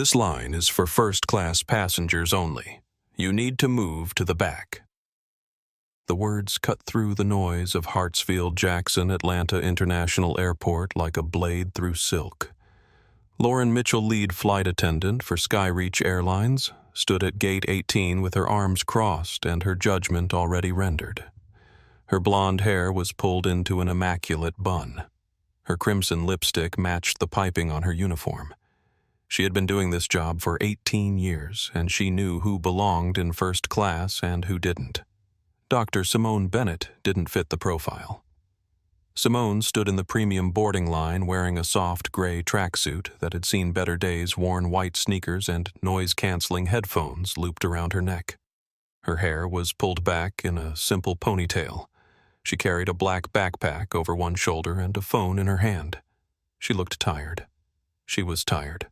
This line is for first-class passengers only. You need to move to the back. The words cut through the noise of Hartsfield-Jackson Atlanta International Airport like a blade through silk. Lauren Mitchell, lead flight attendant for Skyreach Airlines, stood at gate 18 with her arms crossed and her judgment already rendered. Her blonde hair was pulled into an immaculate bun. Her crimson lipstick matched the piping on her uniform. She had been doing this job for 18 years, and she knew who belonged in first class and who didn't. Dr. Simone Bennett didn't fit the profile. Simone stood in the premium boarding line wearing a soft gray tracksuit that had seen better days, worn white sneakers and noise-canceling headphones looped around her neck. Her hair was pulled back in a simple ponytail. She carried a black backpack over one shoulder and a phone in her hand. She looked tired. She was tired.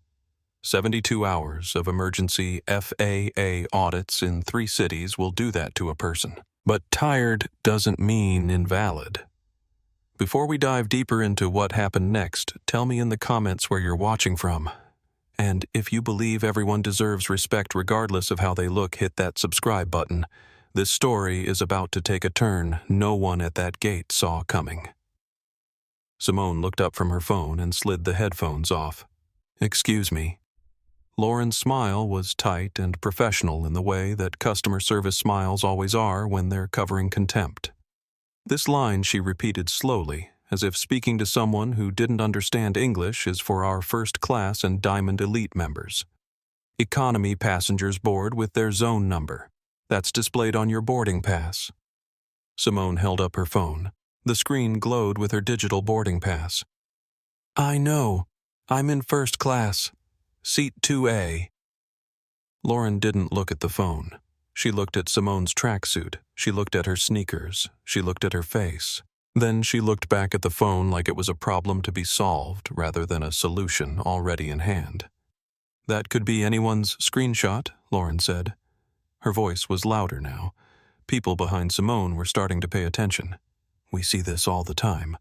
72 hours of emergency FAA audits in 3 cities will do that to a person. But tired doesn't mean invalid. Before we dive deeper into what happened next, tell me in the comments where you're watching from. And if you believe everyone deserves respect regardless of how they look, hit that subscribe button. This story is about to take a turn no one at that gate saw coming. Simone looked up from her phone and slid the headphones off. "Excuse me." Lauren's smile was tight and professional in the way that customer service smiles always are when they're covering contempt. This line she repeated slowly, as if speaking to someone who didn't understand English, is for our first class and Diamond Elite members. Economy passengers board with their zone number. That's displayed on your boarding pass. Simone held up her phone. The screen glowed with her digital boarding pass. "I know. I'm in first class. Seat 2A. Lauren didn't look at the phone. She looked at Simone's tracksuit. She looked at her sneakers. She looked at her face. Then she looked back at the phone like it was a problem to be solved rather than a solution already in hand. "That could be anyone's screenshot," Lauren said. Her voice was louder now. People behind Simone were starting to pay attention. "We see this all the time.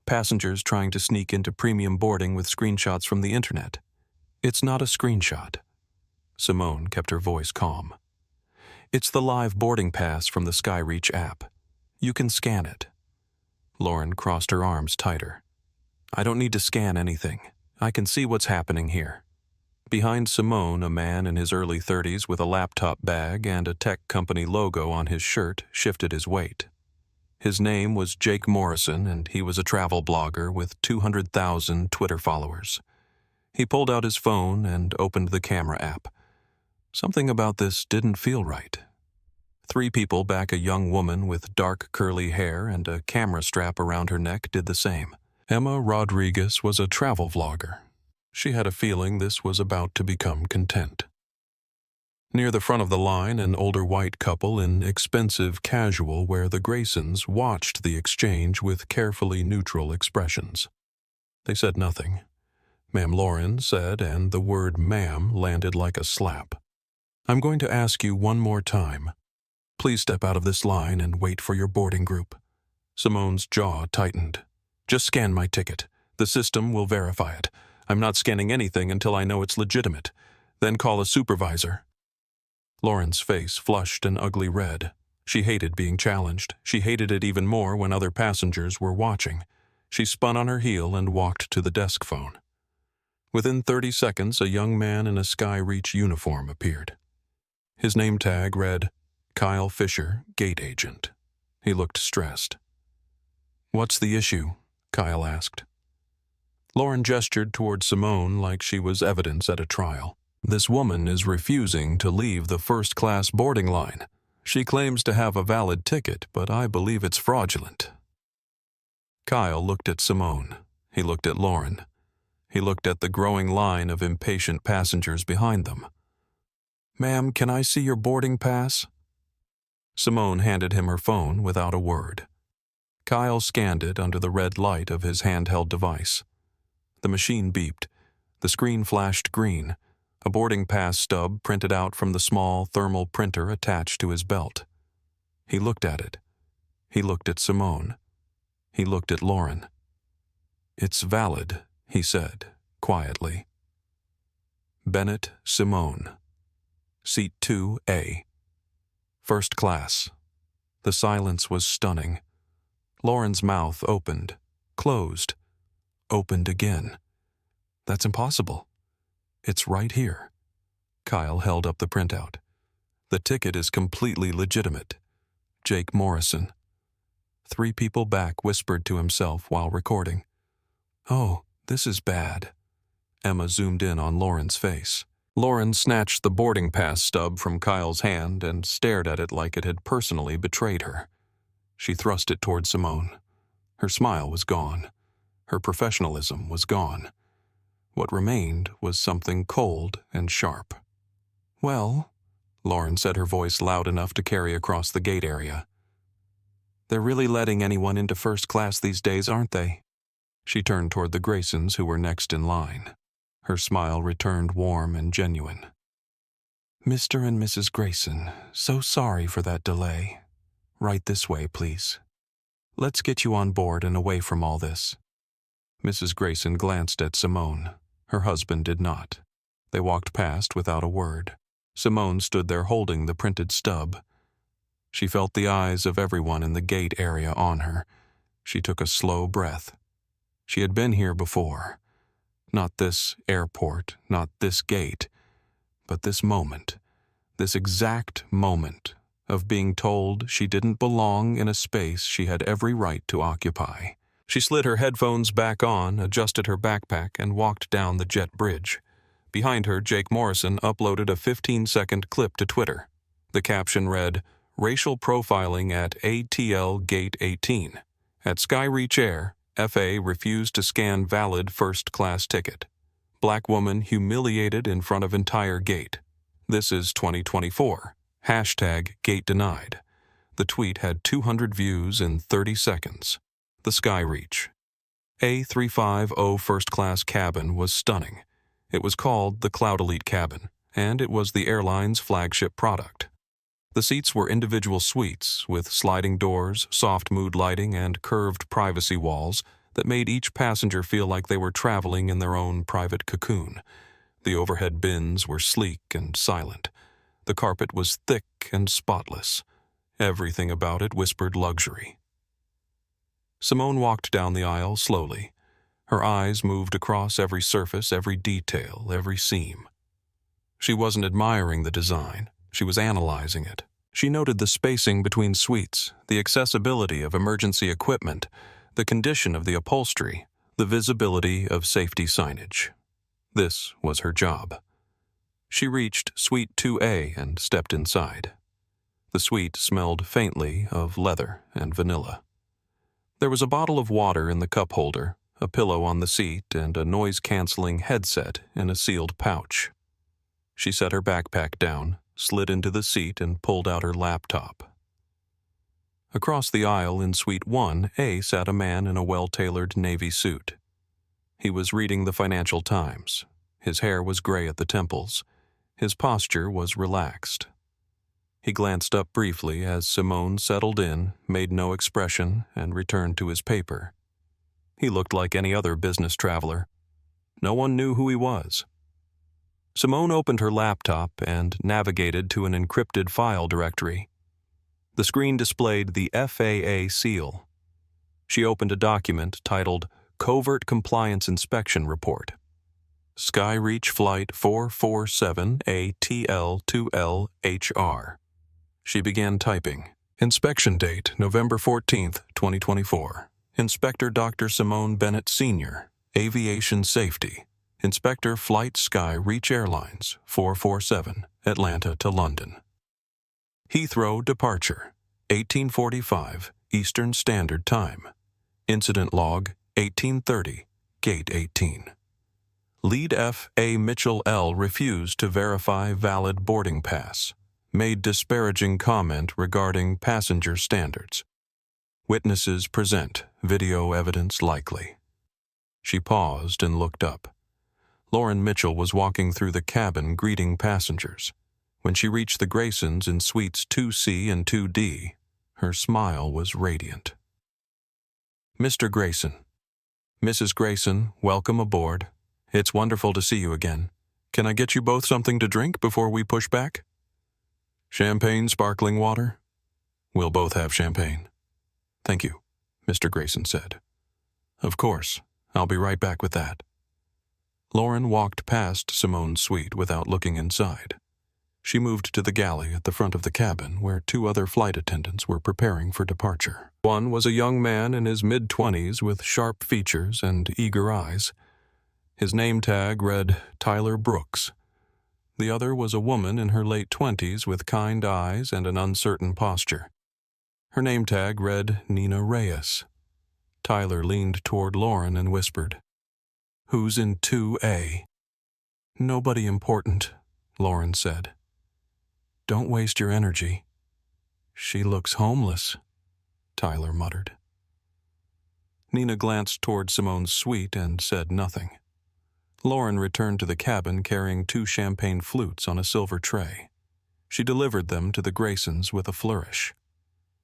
Passengers trying to sneak into premium boarding with screenshots from the internet. It's not a screenshot." Simone kept her voice calm. "It's the live boarding pass from the Skyreach app. You can scan it." Lauren crossed her arms tighter. "I don't need to scan anything. I can see what's happening here." Behind Simone, a man in his early 30s with a laptop bag and a tech company logo on his shirt shifted his weight. His name was Jake Morrison, and he was a travel blogger with 200,000 Twitter followers. He pulled out his phone and opened the camera app. Something about this didn't feel right. 3 people back a young woman with dark curly hair and a camera strap around her neck did the same. Emma Rodriguez was a travel vlogger. She had a feeling this was about to become content. Near the front of the line, an older white couple in expensive casual where the Graysons watched the exchange with carefully neutral expressions. They said nothing. Ma'am Lauren said, and the word ma'am landed like a slap. "I'm going to ask you one more time. Please step out of this line and wait for your boarding group." Simone's jaw tightened. "Just scan my ticket. The system will verify it. I'm not scanning anything until I know it's legitimate. Then call a supervisor." Lauren's face flushed an ugly red. She hated being challenged. She hated it even more when other passengers were watching. She spun on her heel and walked to the desk phone. Within 30 seconds, a young man in a Skyreach uniform appeared. His name tag read, "Kyle Fisher, Gate Agent." He looked stressed. "What's the issue?" Kyle asked. Lauren gestured toward Simone like she was evidence at a trial. "This woman is refusing to leave the first-class boarding line. She claims to have a valid ticket, but I believe it's fraudulent." Kyle looked at Simone. He looked at Lauren. He looked at the growing line of impatient passengers behind them. "Ma'am, can I see your boarding pass?" Simone handed him her phone without a word. Kyle scanned it under the red light of his handheld device. The machine beeped. The screen flashed green. A boarding pass stub printed out from the small thermal printer attached to his belt. He looked at it. He looked at Simone. He looked at Lauren. "It's valid," he said, quietly. Bennett Simone. Seat 2A. First class. The silence was stunning. Lauren's mouth opened, closed, opened again. That's impossible. It's right here. Kyle held up the printout. The ticket is completely legitimate. Jake Morrison. 3 people back whispered to himself while recording. Oh, this is bad. Emma zoomed in on Lauren's face. Lauren snatched the boarding pass stub from Kyle's hand and stared at it like it had personally betrayed her. She thrust it toward Simone. Her smile was gone. Her professionalism was gone. What remained was something cold and sharp. Well, Lauren said, her voice loud enough to carry across the gate area. They're really letting anyone into first class these days, aren't they? She turned toward the Graysons, who were next in line. Her smile returned warm and genuine. Mr. and Mrs. Grayson, so sorry for that delay. Right this way, please. Let's get you on board and away from all this. Mrs. Grayson glanced at Simone. Her husband did not. They walked past without a word. Simone stood there holding the printed stub. She felt the eyes of everyone in the gate area on her. She took a slow breath. She had been here before. Not this airport, not this gate, but this moment, this exact moment of being told she didn't belong in a space she had every right to occupy. She slid her headphones back on, adjusted her backpack, and walked down the jet bridge. Behind her, Jake Morrison uploaded a 15-second clip to Twitter. The caption read, Racial profiling at ATL Gate 18. At Skyreach Air, FAA refused to scan valid first-class ticket. Black woman humiliated in front of entire gate. This is 2024. Hashtag gate denied. The tweet had 200 views in 30 seconds. The Skyreach. A350 first-class cabin was stunning. It was called the Cloud Elite cabin, and it was the airline's flagship product. The seats were individual suites with sliding doors, soft mood lighting, and curved privacy walls that made each passenger feel like they were traveling in their own private cocoon. The overhead bins were sleek and silent. The carpet was thick and spotless. Everything about it whispered luxury. Simone walked down the aisle slowly. Her eyes moved across every surface, every detail, every seam. She wasn't admiring the design. She was analyzing it. She noted the spacing between suites, the accessibility of emergency equipment, the condition of the upholstery, the visibility of safety signage. This was her job. She reached Suite 2A and stepped inside. The suite smelled faintly of leather and vanilla. There was a bottle of water in the cup holder, a pillow on the seat, and a noise-canceling headset in a sealed pouch. She set her backpack down, slid into the seat, and pulled out her laptop. Across the aisle in Suite 1A sat a man in a well-tailored navy suit. He was reading the Financial Times. His hair was gray at the temples. His posture was relaxed. He glanced up briefly as Simone settled in, made no expression, and returned to his paper. He looked like any other business traveler. No one knew who he was. Simone opened her laptop and navigated to an encrypted file directory. The screen displayed the FAA seal. She opened a document titled Covert Compliance Inspection Report. Skyreach Flight 447 ATL2LHR. She began typing. Inspection date, November 14th, 2024. Inspector Dr. Simone Bennett Sr., Aviation Safety. Inspector Flight Skyreach Airlines 447, Atlanta to London. Heathrow departure, 1845, Eastern Standard Time. Incident log, 1830, Gate 18. Lead F. A. Mitchell L. refused to verify valid boarding pass. Made disparaging comment regarding passenger standards. Witnesses present, video evidence likely. She paused and looked up. Lauren Mitchell was walking through the cabin greeting passengers. When she reached the Graysons in Suites 2C and 2D, her smile was radiant. Mr. Grayson. Mrs. Grayson, welcome aboard. It's wonderful to see you again. Can I get you both something to drink before we push back? Champagne, sparkling water? We'll both have champagne. Thank you, Mr. Grayson said. Of course. I'll be right back with that. Lauren walked past Simone's suite without looking inside. She moved to the galley at the front of the cabin where two other flight attendants were preparing for departure. One was a young man in his mid-20s with sharp features and eager eyes. His name tag read Tyler Brooks. The other was a woman in her late 20s with kind eyes and an uncertain posture. Her name tag read Nina Reyes. Tyler leaned toward Lauren and whispered, "Who's in 2A?" "Nobody important," Lauren said. "Don't waste your energy." "She looks homeless," Tyler muttered. Nina glanced toward Simone's suite and said nothing. Lauren returned to the cabin carrying 2 champagne flutes on a silver tray. She delivered them to the Graysons with a flourish.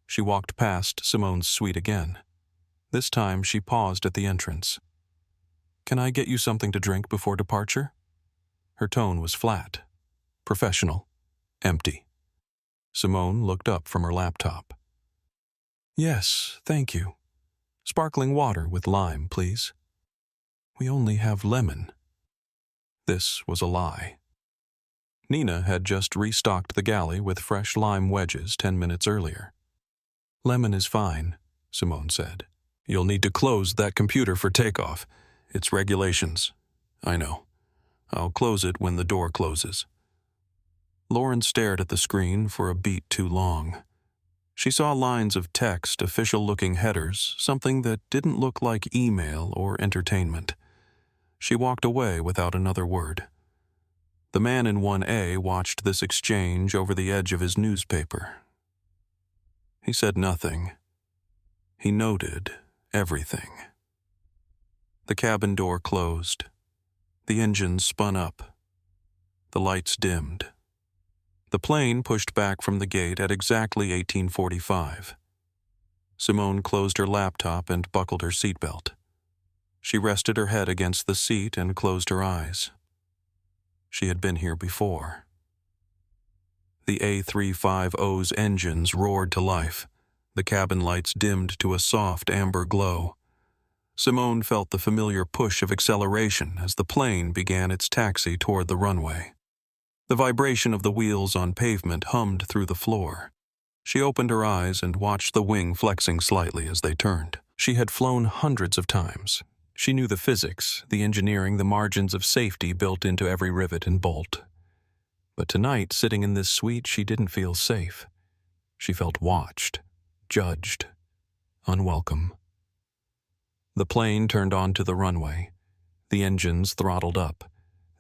She walked past Simone's suite again. This time she paused at the entrance. "Can I get you something to drink before departure?" Her tone was flat, professional, empty. Simone looked up from her laptop. "Yes, thank you. Sparkling water with lime, please." "We only have lemon." This was a lie. Nina had just restocked the galley with fresh lime wedges 10 minutes earlier. "Lemon is fine," Simone said. "You'll need to close that computer for takeoff. It's regulations." "I know. I'll close it when the door closes." Lauren stared at the screen for a beat too long. She saw lines of text, official-looking headers, something that didn't look like email or entertainment. She walked away without another word. The man in 1A watched this exchange over the edge of his newspaper. He said nothing. He noted everything. The cabin door closed. The engines spun up. The lights dimmed. The plane pushed back from the gate at exactly 1845. Simone closed her laptop and buckled her seatbelt. She rested her head against the seat and closed her eyes. She had been here before. The A350's engines roared to life. The cabin lights dimmed to a soft amber glow. Simone felt the familiar push of acceleration as the plane began its taxi toward the runway. The vibration of the wheels on pavement hummed through the floor. She opened her eyes and watched the wing flexing slightly as they turned. She had flown hundreds of times. She knew the physics, the engineering, the margins of safety built into every rivet and bolt. But tonight, sitting in this suite, she didn't feel safe. She felt watched, judged, unwelcome. The plane turned onto the runway. The engines throttled up.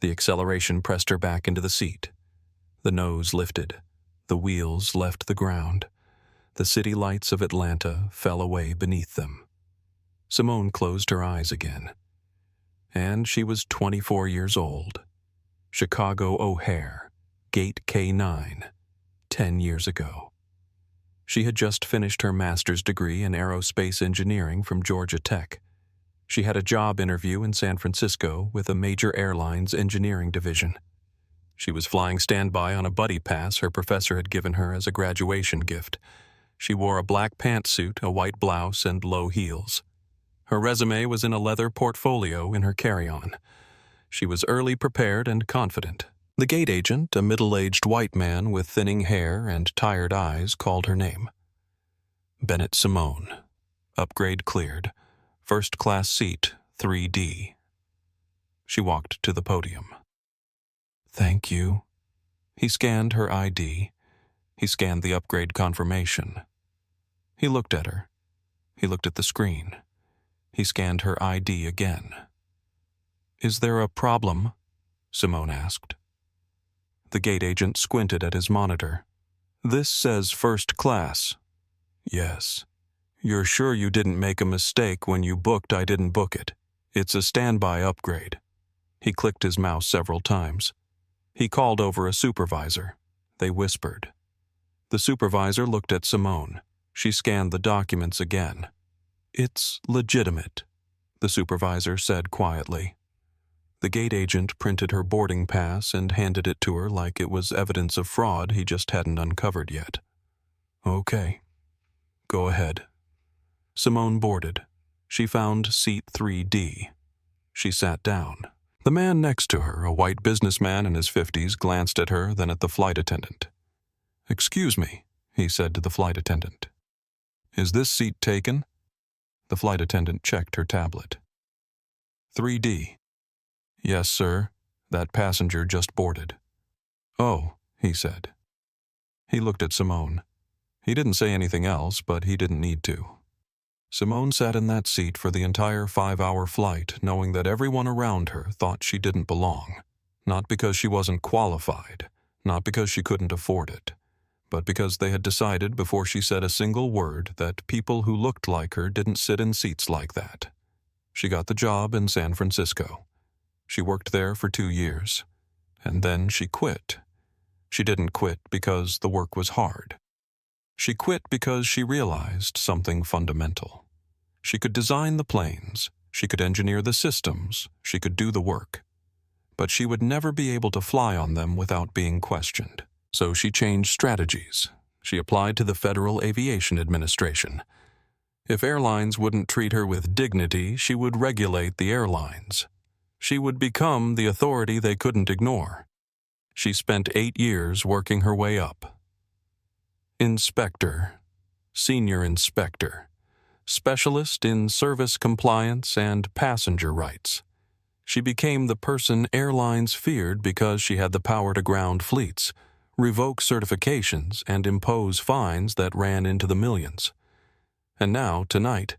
The acceleration pressed her back into the seat. The nose lifted. The wheels left the ground. The city lights of Atlanta fell away beneath them. Simone closed her eyes again. And she was 24 years old. Chicago O'Hare, Gate K9, 10 years ago. She had just finished her master's degree in aerospace engineering from Georgia Tech. She had a job interview in San Francisco with a major airline's engineering division. She was flying standby on a buddy pass her professor had given her as a graduation gift. She wore a black pantsuit, a white blouse, and low heels. Her resume was in a leather portfolio in her carry-on. She was early prepared and confident. The gate agent, a middle-aged white man with thinning hair and tired eyes, called her name. Bennett Simone. Upgrade cleared. First-class seat, 3D. She walked to the podium. "Thank you." He scanned her ID. He scanned the upgrade confirmation. He looked at her. He looked at the screen. He scanned her ID again. "Is there a problem?" Simone asked. The gate agent squinted at his monitor. "This says first class." "Yes. You're sure you didn't make a mistake when you booked I didn't book it? It's a standby upgrade." He clicked his mouse several times. He called over a supervisor. They whispered. The supervisor looked at Simone. She scanned the documents again. "It's legitimate," the supervisor said quietly. The gate agent printed her boarding pass and handed it to her like it was evidence of fraud he just hadn't uncovered yet. Okay. Go ahead. Simone boarded. She found seat 3D. She sat down. The man next to her, a white businessman in his 50s, glanced at her, then at the flight attendant. "Excuse me," he said to the flight attendant. "Is this seat taken?" The flight attendant checked her tablet. 3D. "Yes, sir. That passenger just boarded." "Oh," he said. He looked at Simone. He didn't say anything else, but he didn't need to. Simone sat in that seat for the entire 5-hour flight, knowing that everyone around her thought she didn't belong. Not because she wasn't qualified, not because she couldn't afford it, but because they had decided before she said a single word that people who looked like her didn't sit in seats like that. She got the job in San Francisco. She worked there for 2 years. And then she quit. She didn't quit because the work was hard. She quit because she realized something fundamental. She could design the planes, she could engineer the systems, she could do the work. But she would never be able to fly on them without being questioned. So she changed strategies. She applied to the Federal Aviation Administration. If airlines wouldn't treat her with dignity, she would regulate the airlines. She would become the authority they couldn't ignore. She spent 8 years working her way up. Inspector, senior inspector, specialist in service compliance and passenger rights. She became the person airlines feared because she had the power to ground fleets, revoke certifications, and impose fines that ran into the millions. And now, tonight,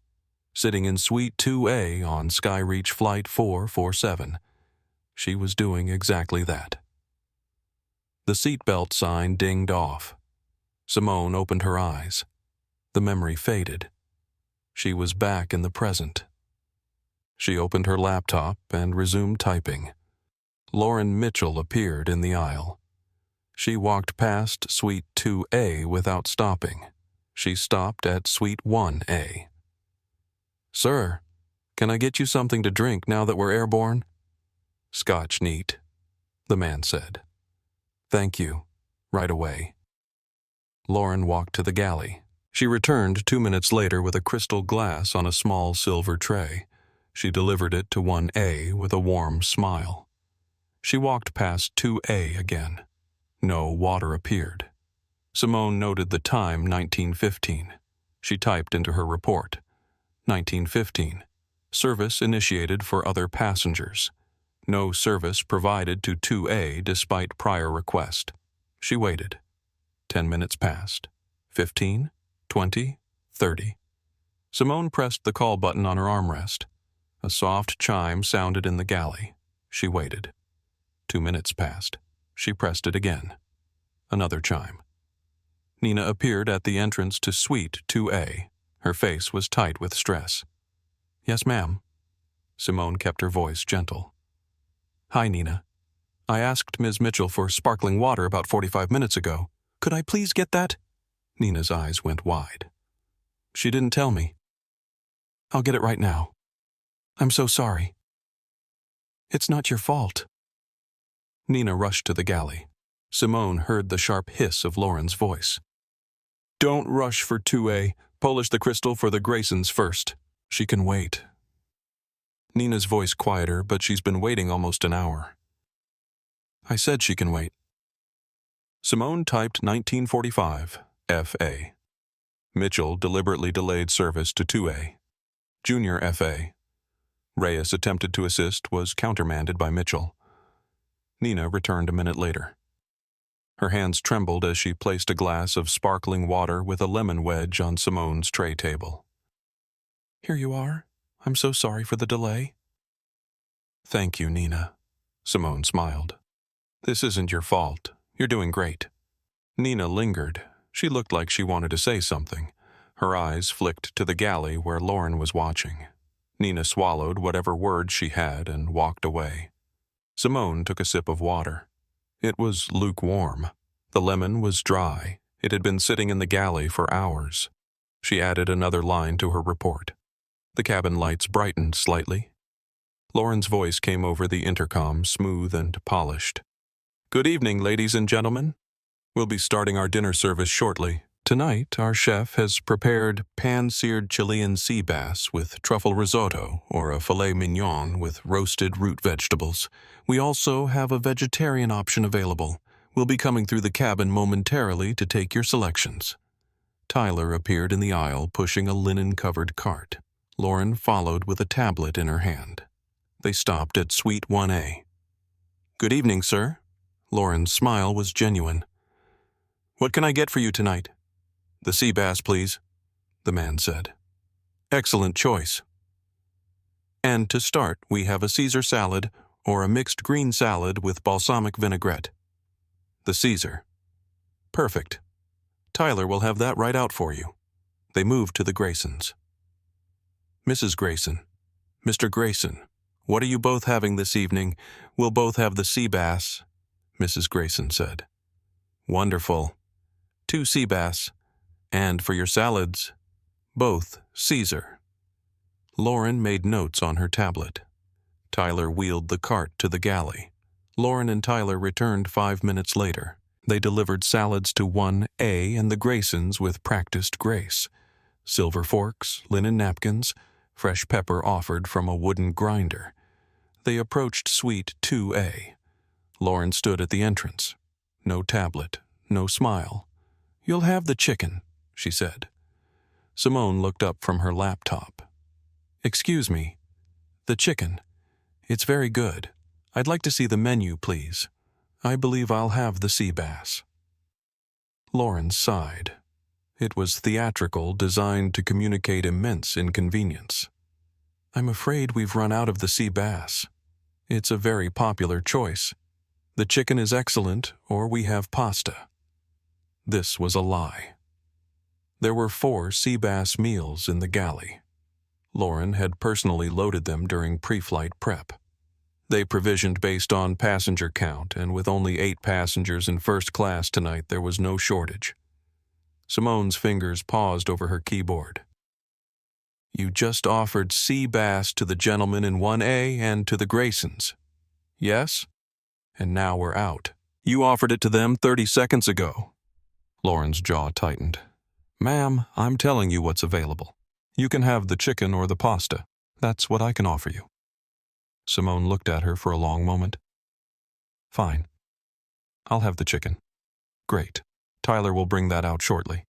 sitting in Suite 2A on Skyreach Flight 447, she was doing exactly that. The seatbelt sign dinged off. Simone opened her eyes. The memory faded. She was back in the present. She opened her laptop and resumed typing. Lauren Mitchell appeared in the aisle. She walked past Suite 2A without stopping. She stopped at Suite 1A. "Sir, can I get you something to drink now that we're airborne?" "Scotch neat," the man said. "Thank you. Right away." Lauren walked to the galley. She returned 2 minutes later with a crystal glass on a small silver tray. She delivered it to 1A with a warm smile. She walked past 2A again. No water appeared. Simone noted the time, 19:15. She typed into her report. 19:15. Service initiated for other passengers. No service provided to 2A despite prior request. She waited. 10 minutes passed. 15, 20, 30. Simone pressed the call button on her armrest. A soft chime sounded in the galley. She waited. 2 minutes passed. She pressed it again. Another chime. Nina appeared at the entrance to Suite 2A. Her face was tight with stress. "Yes, ma'am." Simone kept her voice gentle. "Hi, Nina. I asked Ms. Mitchell for sparkling water about 45 minutes ago. Could I please get that?" Nina's eyes went wide. "She didn't tell me." "I'll get it right now. I'm so sorry." "It's not your fault." Nina rushed to the galley. Simone heard the sharp hiss of Lauren's voice. "Don't rush for 2A. Polish the crystal for the Graysons first. She can wait." Nina's voice quieter, but she's been waiting almost an hour. "I said she can wait." Simone typed 1945, FA. Mitchell deliberately delayed service to 2A. Junior FA. Reyes attempted to assist, was countermanded by Mitchell. Nina returned a minute later. Her hands trembled as she placed a glass of sparkling water with a lemon wedge on Simone's tray table. "Here you are. I'm so sorry for the delay." "Thank you, Nina." Simone smiled. "This isn't your fault. You're doing great." Nina lingered. She looked like she wanted to say something. Her eyes flicked to the galley where Lauren was watching. Nina swallowed whatever words she had and walked away. Simone took a sip of water. It was lukewarm. The lemon was dry. It had been sitting in the galley for hours. She added another line to her report. The cabin lights brightened slightly. Lauren's voice came over the intercom, smooth and polished. "Good evening, ladies and gentlemen. We'll be starting our dinner service shortly. Tonight, our chef has prepared pan-seared Chilean sea bass with truffle risotto or a filet mignon with roasted root vegetables. We also have a vegetarian option available. We'll be coming through the cabin momentarily to take your selections." Tyler appeared in the aisle pushing a linen-covered cart. Lauren followed with a tablet in her hand. They stopped at Suite 1A. "Good evening, sir." Lauren's smile was genuine. "What can I get for you tonight?" "The sea bass, please," the man said. "Excellent choice. And to start, we have a Caesar salad or a mixed green salad with balsamic vinaigrette." "The Caesar." "Perfect. Tyler will have that right out for you." They moved to the Graysons. "Mrs. Grayson, Mr. Grayson, what are you both having this evening?" "We'll both have the sea bass," Mrs. Grayson said. "Wonderful. 2 sea bass. And for your salads, both Caesar." Lauren made notes on her tablet. Tyler wheeled the cart to the galley. Lauren and Tyler returned 5 minutes later. They delivered salads to 1A and the Graysons with practiced grace. Silver forks, linen napkins, fresh pepper offered from a wooden grinder. They approached Suite 2A. Lauren stood at the entrance. No tablet, no smile. "You'll have the chicken," she said. Simone looked up from her laptop. "Excuse me. The chicken. It's very good. I'd like to see the menu, please. I believe I'll have the sea bass." Lauren sighed. It was theatrical, designed to communicate immense inconvenience. "I'm afraid we've run out of the sea bass. It's a very popular choice. The chicken is excellent, or we have pasta." This was a lie. There were 4 sea bass meals in the galley. Lauren had personally loaded them during pre-flight prep. They provisioned based on passenger count, and with only 8 passengers in first class tonight, there was no shortage. Simone's fingers paused over her keyboard. "You just offered sea bass to the gentleman in 1A and to the Graysons. Yes? And now we're out. You offered it to them 30 seconds ago." Lauren's jaw tightened. "Ma'am, I'm telling you what's available. You can have the chicken or the pasta. That's what I can offer you." Simone looked at her for a long moment. "Fine. I'll have the chicken." "Great. Tyler will bring that out shortly."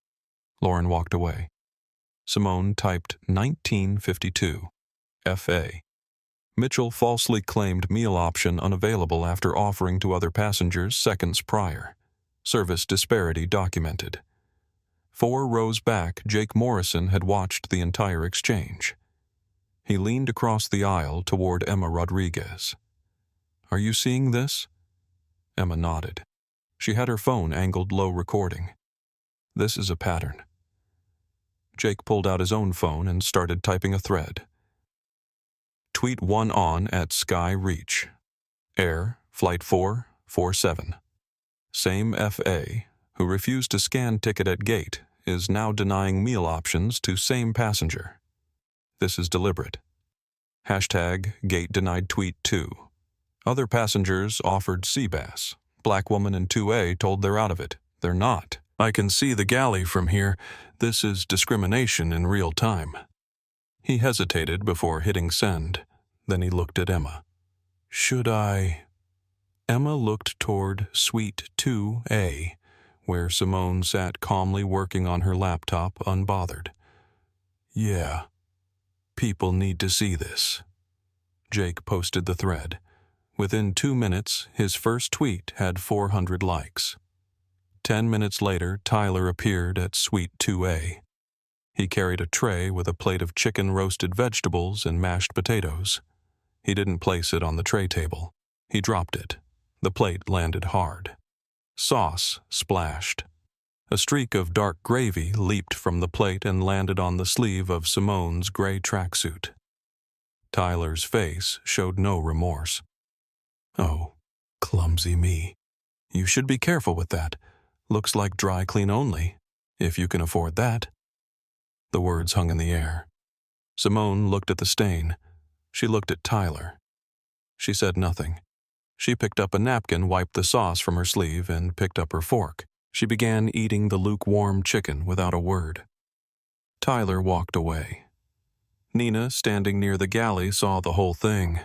Lauren walked away. Simone typed 1952, FA. Mitchell falsely claimed meal option unavailable after offering to other passengers seconds prior. Service disparity documented. 4 rows back, Jake Morrison had watched the entire exchange. He leaned across the aisle toward Emma Rodriguez. "Are you seeing this?" Emma nodded. She had her phone angled low, recording. "This is a pattern." Jake pulled out his own phone and started typing a thread. "Tweet 1 on at Sky Reach. Air, Flight 447. Same FA, who refused to scan ticket at gate, is now denying meal options to same passenger. This is deliberate. Hashtag gate denied tweet 2. Other passengers offered sea bass. Black woman in 2A told they're out of it. They're not. I can see the galley from here. This is discrimination in real time." He hesitated before hitting send. Then he looked at Emma. "Should I?" Emma looked toward Suite 2A, where Simone sat calmly working on her laptop, unbothered. "Yeah. People need to see this." Jake posted the thread. Within 2 minutes, his first tweet had 400 likes. 10 minutes later, Tyler appeared at Suite 2A. He carried a tray with a plate of chicken roasted vegetables and mashed potatoes. He didn't place it on the tray table. He dropped it. The plate landed hard. Sauce splashed. A streak of dark gravy leaped from the plate and landed on the sleeve of Simone's gray tracksuit. Tyler's face showed no remorse. "Oh, clumsy me. You should be careful with that. Looks like dry clean only, if you can afford that." The words hung in the air. Simone looked at the stain. She looked at Tyler. She said nothing. She picked up a napkin, wiped the sauce from her sleeve, and picked up her fork. She began eating the lukewarm chicken without a word. Tyler walked away. Nina, standing near the galley, saw the whole thing.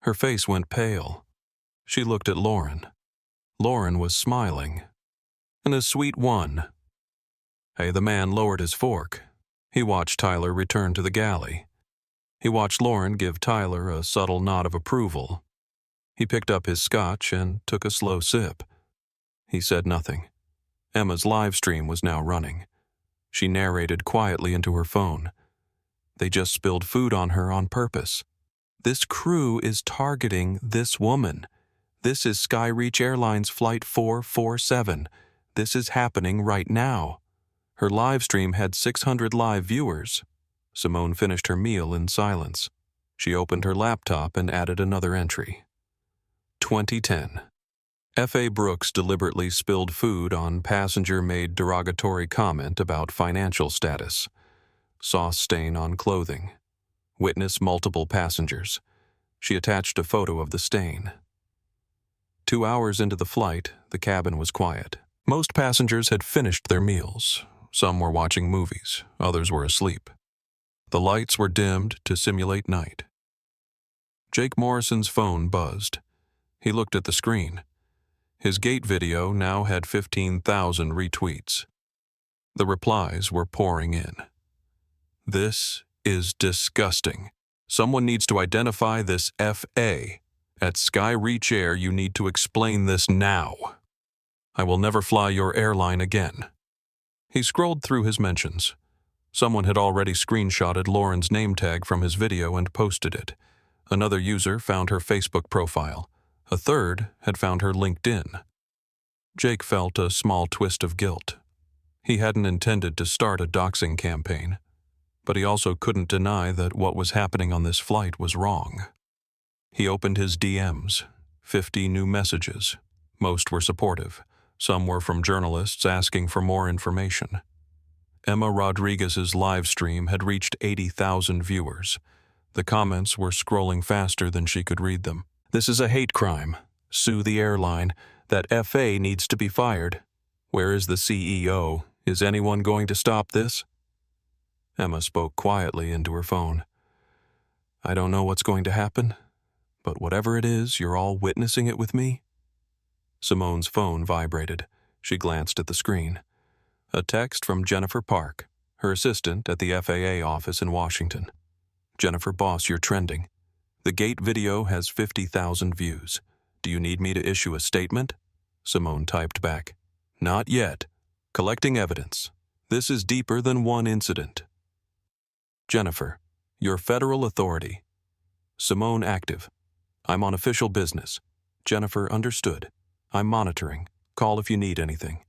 Her face went pale. She looked at Lauren. Lauren was smiling. "And a sweet one." Hey, the man lowered his fork. He watched Tyler return to the galley. He watched Lauren give Tyler a subtle nod of approval. He picked up his scotch and took a slow sip. He said nothing. Emma's live stream was now running. She narrated quietly into her phone. They just spilled food on her on purpose. This crew is targeting this woman. This is Skyreach Airlines Flight 447. This is happening right now. Her live stream had 600 live viewers. Simone finished her meal in silence. She opened her laptop and added another entry. 2010. F.A. Brooks deliberately spilled food on passenger-made derogatory comment about financial status. Sauce stain on clothing. Witness multiple passengers. She attached a photo of the stain. 2 hours into the flight, the cabin was quiet. Most passengers had finished their meals. Some were watching movies, others were asleep. The lights were dimmed to simulate night. Jake Morrison's phone buzzed. He looked at the screen. His gate video now had 15,000 retweets. The replies were pouring in. "This is disgusting. Someone needs to identify this FA. At Skyreach Air, you need to explain this now. I will never fly your airline again." He scrolled through his mentions. Someone had already screenshotted Lauren's name tag from his video and posted it. Another user found her Facebook profile. A third had found her LinkedIn. Jake felt a small twist of guilt. He hadn't intended to start a doxing campaign, but he also couldn't deny that what was happening on this flight was wrong. He opened his DMs. 50 new messages. Most were supportive. Some were from journalists asking for more information. Emma Rodriguez's live stream had reached 80,000 viewers. The comments were scrolling faster than she could read them. "This is a hate crime. Sue the airline. That FA needs to be fired. Where is the CEO? Is anyone going to stop this?" Emma spoke quietly into her phone. "I don't know what's going to happen, but whatever it is, you're all witnessing it with me." Simone's phone vibrated. She glanced at the screen. A text from Jennifer Park, her assistant at the FAA office in Washington. "Jennifer Boss, you're trending. The gate video has 50,000 views. Do you need me to issue a statement?" Simone typed back. "Not yet. Collecting evidence. This is deeper than one incident." "Jennifer, you're federal authority." Simone active. "I'm on official business." Jennifer understood. "I'm monitoring. Call if you need anything."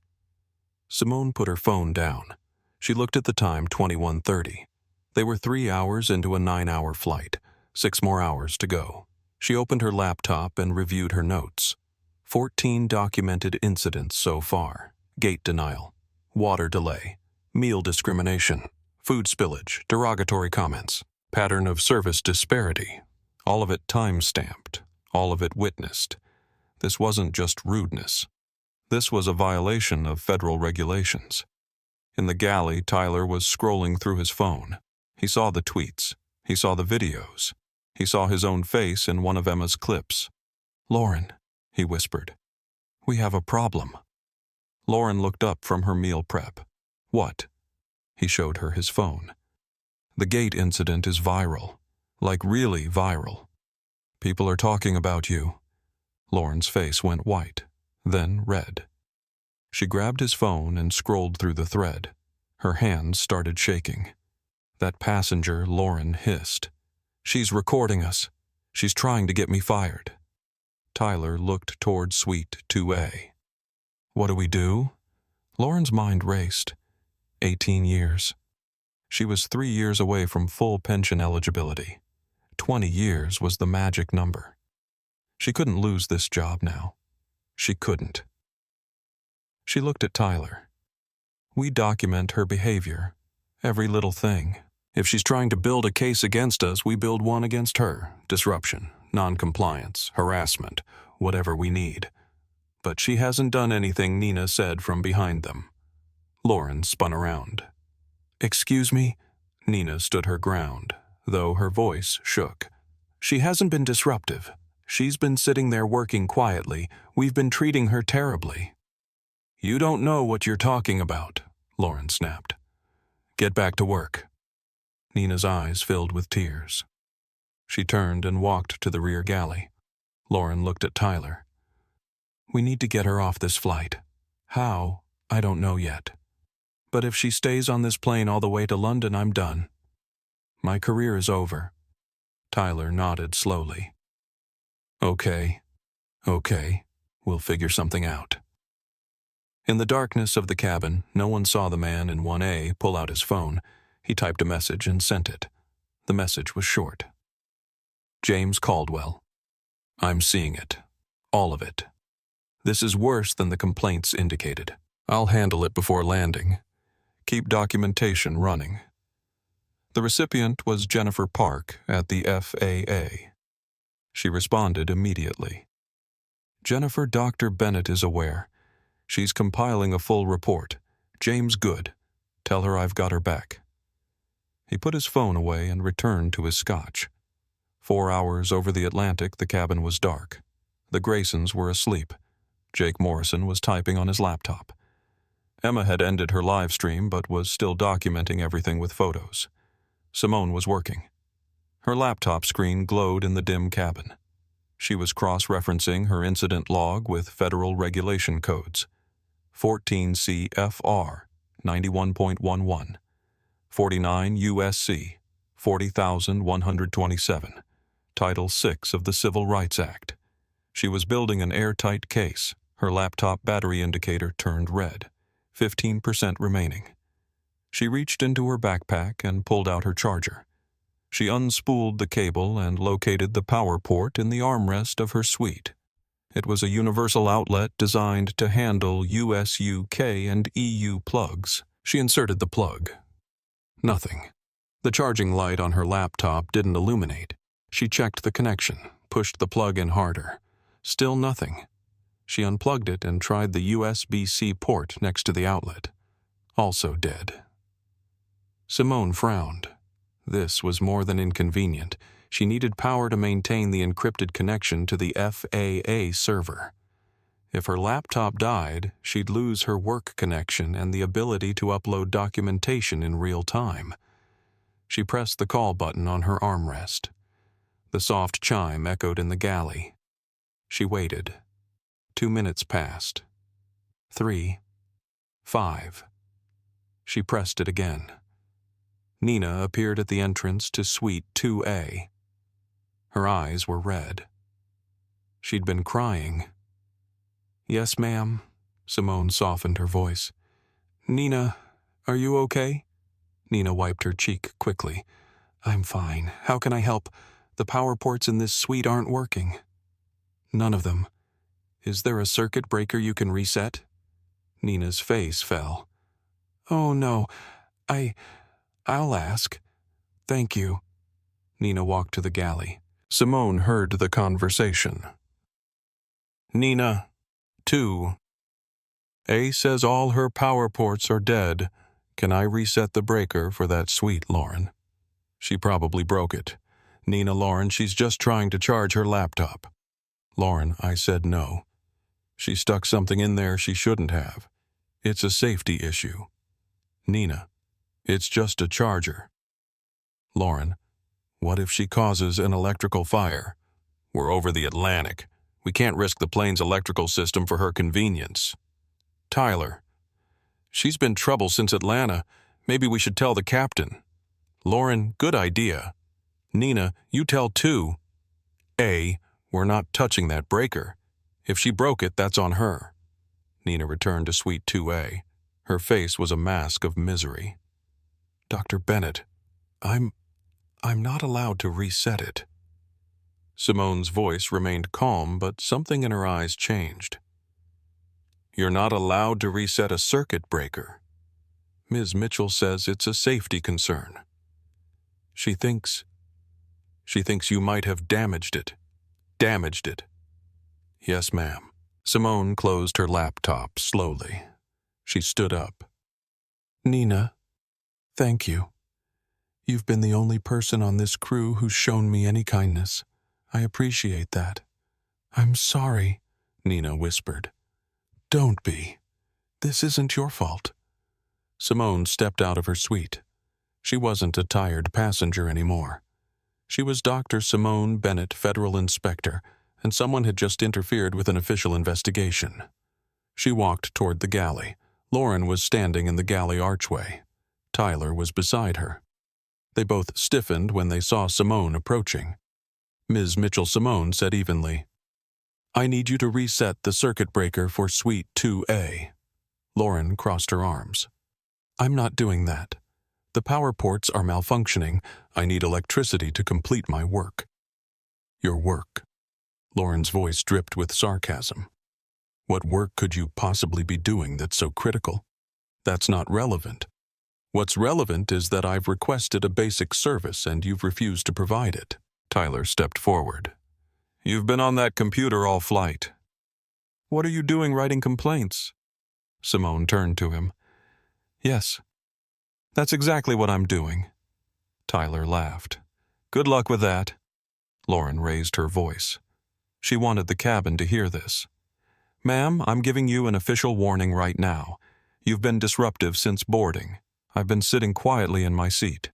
Simone put her phone down. She looked at the time, 21:30. They were 3 hours into a 9-hour flight, 6 more hours to go. She opened her laptop and reviewed her notes. 14 documented incidents so far. Gate denial, water delay, meal discrimination, food spillage, derogatory comments, pattern of service disparity. All of it time-stamped, all of it witnessed. This wasn't just rudeness. This was a violation of federal regulations. In the galley, Tyler was scrolling through his phone. He saw the tweets. He saw the videos. He saw his own face in one of Emma's clips. "Lauren," he whispered, "we have a problem." Lauren looked up from her meal prep. "What?" He showed her his phone. "The gate incident is viral. Like really viral. People are talking about you." Lauren's face went white, then red. She grabbed his phone and scrolled through the thread. Her hands started shaking. "That passenger," Lauren hissed. "She's recording us. She's trying to get me fired." Tyler looked toward Suite 2A. "What do we do?" Lauren's mind raced. 18 years. She was 3 years away from full pension eligibility. 20 years was the magic number. She couldn't lose this job now. She couldn't. She looked at Tyler. "We document her behavior. Every little thing. If she's trying to build a case against us, we build one against her. Disruption. non-compliance, harassment, whatever we need. But she hasn't done anything, Nina said from behind them. Lauren spun around. Excuse me? Nina stood her ground, though her voice shook. She hasn't been disruptive. She's been sitting there working quietly. We've been treating her terribly. You don't know what you're talking about, Lauren snapped. Get back to work. Nina's eyes filled with tears. She turned and walked to the rear galley. Lauren looked at Tyler. We need to get her off this flight. How? I don't know yet. But if she stays on this plane all the way to London, I'm done. My career is over. Tyler nodded slowly. Okay. We'll figure something out. In the darkness of the cabin, no one saw the man in 1A pull out his phone. He typed a message and sent it. The message was short. James Caldwell. I'm seeing it. All of it. This is worse than the complaints indicated. I'll handle it before landing. Keep documentation running. The recipient was Jennifer Park at the FAA. She responded immediately. Jennifer, Dr. Bennett is aware. She's compiling a full report. James good. Tell her I've got her back. He put his phone away and returned to his scotch. 4 hours over the Atlantic, the cabin was dark. The Graysons were asleep. Jake Morrison was typing on his laptop. Emma had ended her live stream but was still documenting everything with photos. Simone was working. Her laptop screen glowed in the dim cabin. She was cross-referencing her incident log with federal regulation codes. 14 CFR 91.11, 49 USC 40,127, Title VI of the Civil Rights Act. She was building an airtight case. Her laptop battery indicator turned red. 15% remaining. She reached into her backpack and pulled out her charger. She unspooled the cable and located the power port in the armrest of her suite. It was a universal outlet designed to handle US, UK, and EU plugs. She inserted the plug. Nothing. The charging light on her laptop didn't illuminate. She checked the connection, pushed the plug in harder. Still nothing. She unplugged it and tried the USB-C port next to the outlet. Also dead. Simone frowned. This was more than inconvenient. She needed power to maintain the encrypted connection to the FAA server. If her laptop died, she'd lose her work connection and the ability to upload documentation in real time. She pressed the call button on her armrest. The soft chime echoed in the galley. She waited. 2 minutes passed. 3. 5. She pressed it again. Nina appeared at the entrance to Suite 2A. Her eyes were red. She'd been crying. Yes, ma'am. Simone softened her voice. Nina, are you okay? Nina wiped her cheek quickly. I'm fine. How can I help? The power ports in this suite aren't working. None of them. Is there a circuit breaker you can reset? Nina's face fell. Oh, no. I'll ask. Thank you. Nina walked to the galley. Simone heard the conversation. Nina, 2. A says all her power ports are dead. Can I reset the breaker for that suite, Lauren? She probably broke it. Nina, Lauren, she's just trying to charge her laptop. Lauren, I said no. She stuck something in there she shouldn't have. It's a safety issue. Nina, it's just a charger. Lauren, what if she causes an electrical fire? We're over the Atlantic. We can't risk the plane's electrical system for her convenience. Tyler, she's been trouble since Atlanta. Maybe we should tell the captain. Lauren, good idea. Nina, you tell 2. A, we're not touching that breaker. If she broke it, that's on her. Nina returned to Suite 2A. Her face was a mask of misery. Dr. Bennett, I'm not allowed to reset it. Simone's voice remained calm, but something in her eyes changed. You're not allowed to reset a circuit breaker. Ms. Mitchell says it's a safety concern. She thinks you might have damaged it. damaged it." "Yes, ma'am." Simone closed her laptop slowly. She stood up. "Nina, thank you. You've been the only person on this crew who's shown me any kindness. I appreciate that." "I'm sorry," Nina whispered. "Don't be. This isn't your fault." Simone stepped out of her suite. She wasn't a tired passenger anymore. She was Dr. Simone Bennett, federal inspector, and someone had just interfered with an official investigation. She walked toward the galley. Lauren was standing in the galley archway. Tyler was beside her. They both stiffened when they saw Simone approaching. Ms. Mitchell-Simone said evenly, "I need you to reset the circuit breaker for Suite 2A. Lauren crossed her arms. "I'm not doing that. The power ports are malfunctioning. I need electricity to complete my work." "Your work?" Lauren's voice dripped with sarcasm. "What work could you possibly be doing that's so critical? That's not relevant. What's relevant is that I've requested a basic service and you've refused to provide it." Tyler stepped forward. "You've been on that computer all flight. What are you doing writing complaints?" Simone turned to him. "Yes, that's exactly what I'm doing." Tyler laughed. "Good luck with that." Lauren raised her voice. She wanted the cabin to hear this. "Ma'am, I'm giving you an official warning right now. You've been disruptive since boarding. I've been sitting quietly in my seat.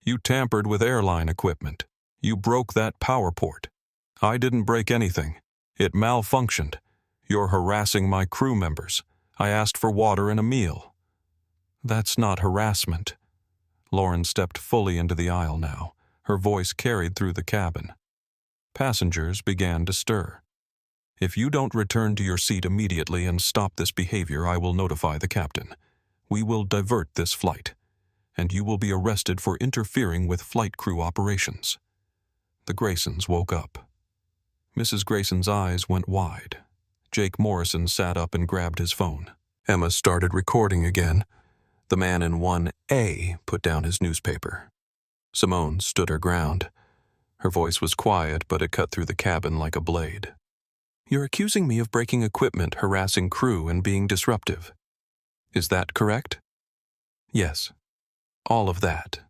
You tampered with airline equipment. You broke that power port. I didn't break anything. It malfunctioned. You're harassing my crew members. I asked for water and a meal." "That's not harassment." Lauren stepped fully into the aisle now. Her voice carried through the cabin. Passengers began to stir. "If you don't return to your seat immediately and stop this behavior, I will notify the captain. We will divert this flight, and you will be arrested for interfering with flight crew operations." The Graysons woke up. Mrs. Grayson's eyes went wide. Jake Morrison sat up and grabbed his phone. Emma started recording again. The man in 1A put down his newspaper. Simone stood her ground. Her voice was quiet, but it cut through the cabin like a blade. "You're accusing me of breaking equipment, harassing crew, and being disruptive. Is that correct?" "Yes. All of that.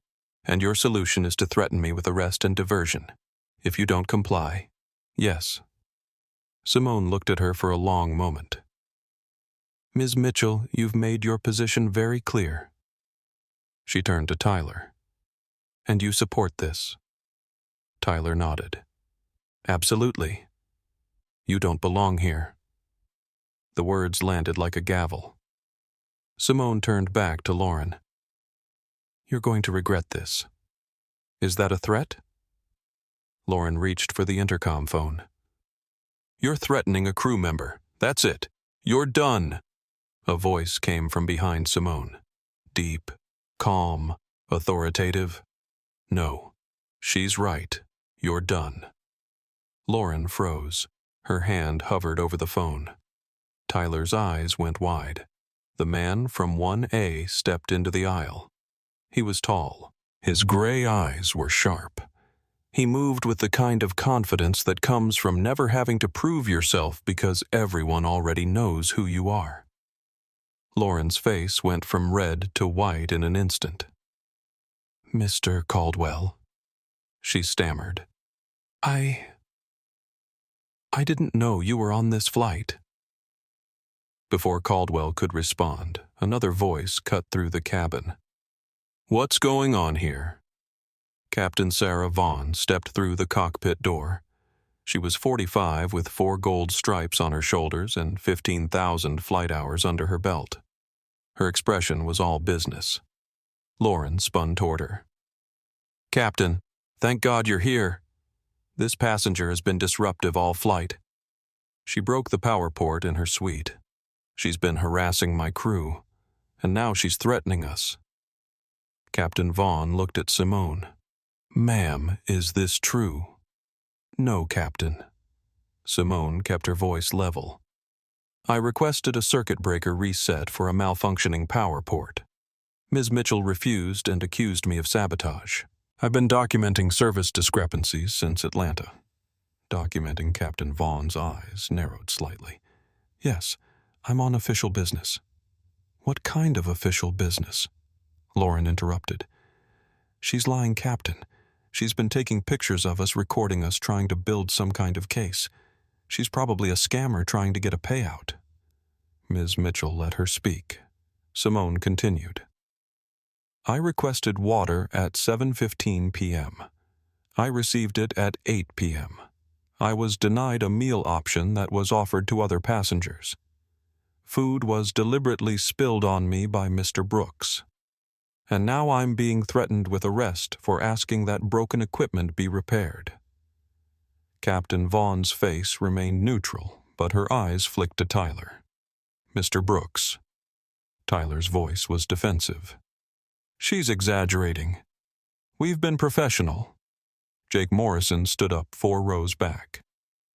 And your solution is to threaten me with arrest and diversion. If you don't comply, yes." Simone looked at her for a long moment. "Ms. Mitchell, you've made your position very clear." She turned to Tyler. "And you support this?" Tyler nodded. "Absolutely. You don't belong here." The words landed like a gavel. Simone turned back to Lauren. "You're going to regret this. Is that a threat?" Lauren reached for the intercom phone. "You're threatening a crew member. That's it. You're done." A voice came from behind Simone. Deep, calm, authoritative. "No, she's right. You're done." Lauren froze. Her hand hovered over the phone. Tyler's eyes went wide. The man from 1A stepped into the aisle. He was tall. His gray eyes were sharp. He moved with the kind of confidence that comes from never having to prove yourself because everyone already knows who you are. Lauren's face went from red to white in an instant. "Mr. Caldwell," she stammered. I didn't know you were on this flight." Before Caldwell could respond, another voice cut through the cabin. "What's going on here?" Captain Sarah Vaughn stepped through the cockpit door. She was 45 with 4 gold stripes on her shoulders and 15,000 flight hours under her belt. Her expression was all business. Lauren spun toward her. "Captain, thank God you're here. This passenger has been disruptive all flight. She broke the power port in her suite. She's been harassing my crew, and now she's threatening us." Captain Vaughn looked at Simone. "Ma'am, is this true?" "No, Captain." Simone kept her voice level. "I requested a circuit breaker reset for a malfunctioning power port. Ms. Mitchell refused and accused me of sabotage. I've been documenting service discrepancies since Atlanta. documenting Captain Vaughn's eyes narrowed slightly. "Yes, I'm on official business." "What kind of official business?" Lauren interrupted. "She's lying, Captain. She's been taking pictures of us, recording us, trying to build some kind of case. She's probably a scammer trying to get a payout." Ms. Mitchell let her speak. Simone continued. "I requested water at 7:15 p.m. I received it at 8 p.m. I was denied a meal option that was offered to other passengers. Food was deliberately spilled on me by Mr. Brooks. And now I'm being threatened with arrest for asking that broken equipment be repaired." Captain Vaughn's face remained neutral, but her eyes flicked to Tyler. "Mr. Brooks." Tyler's voice was defensive. "She's exaggerating. We've been professional." Jake Morrison stood up 4 rows back.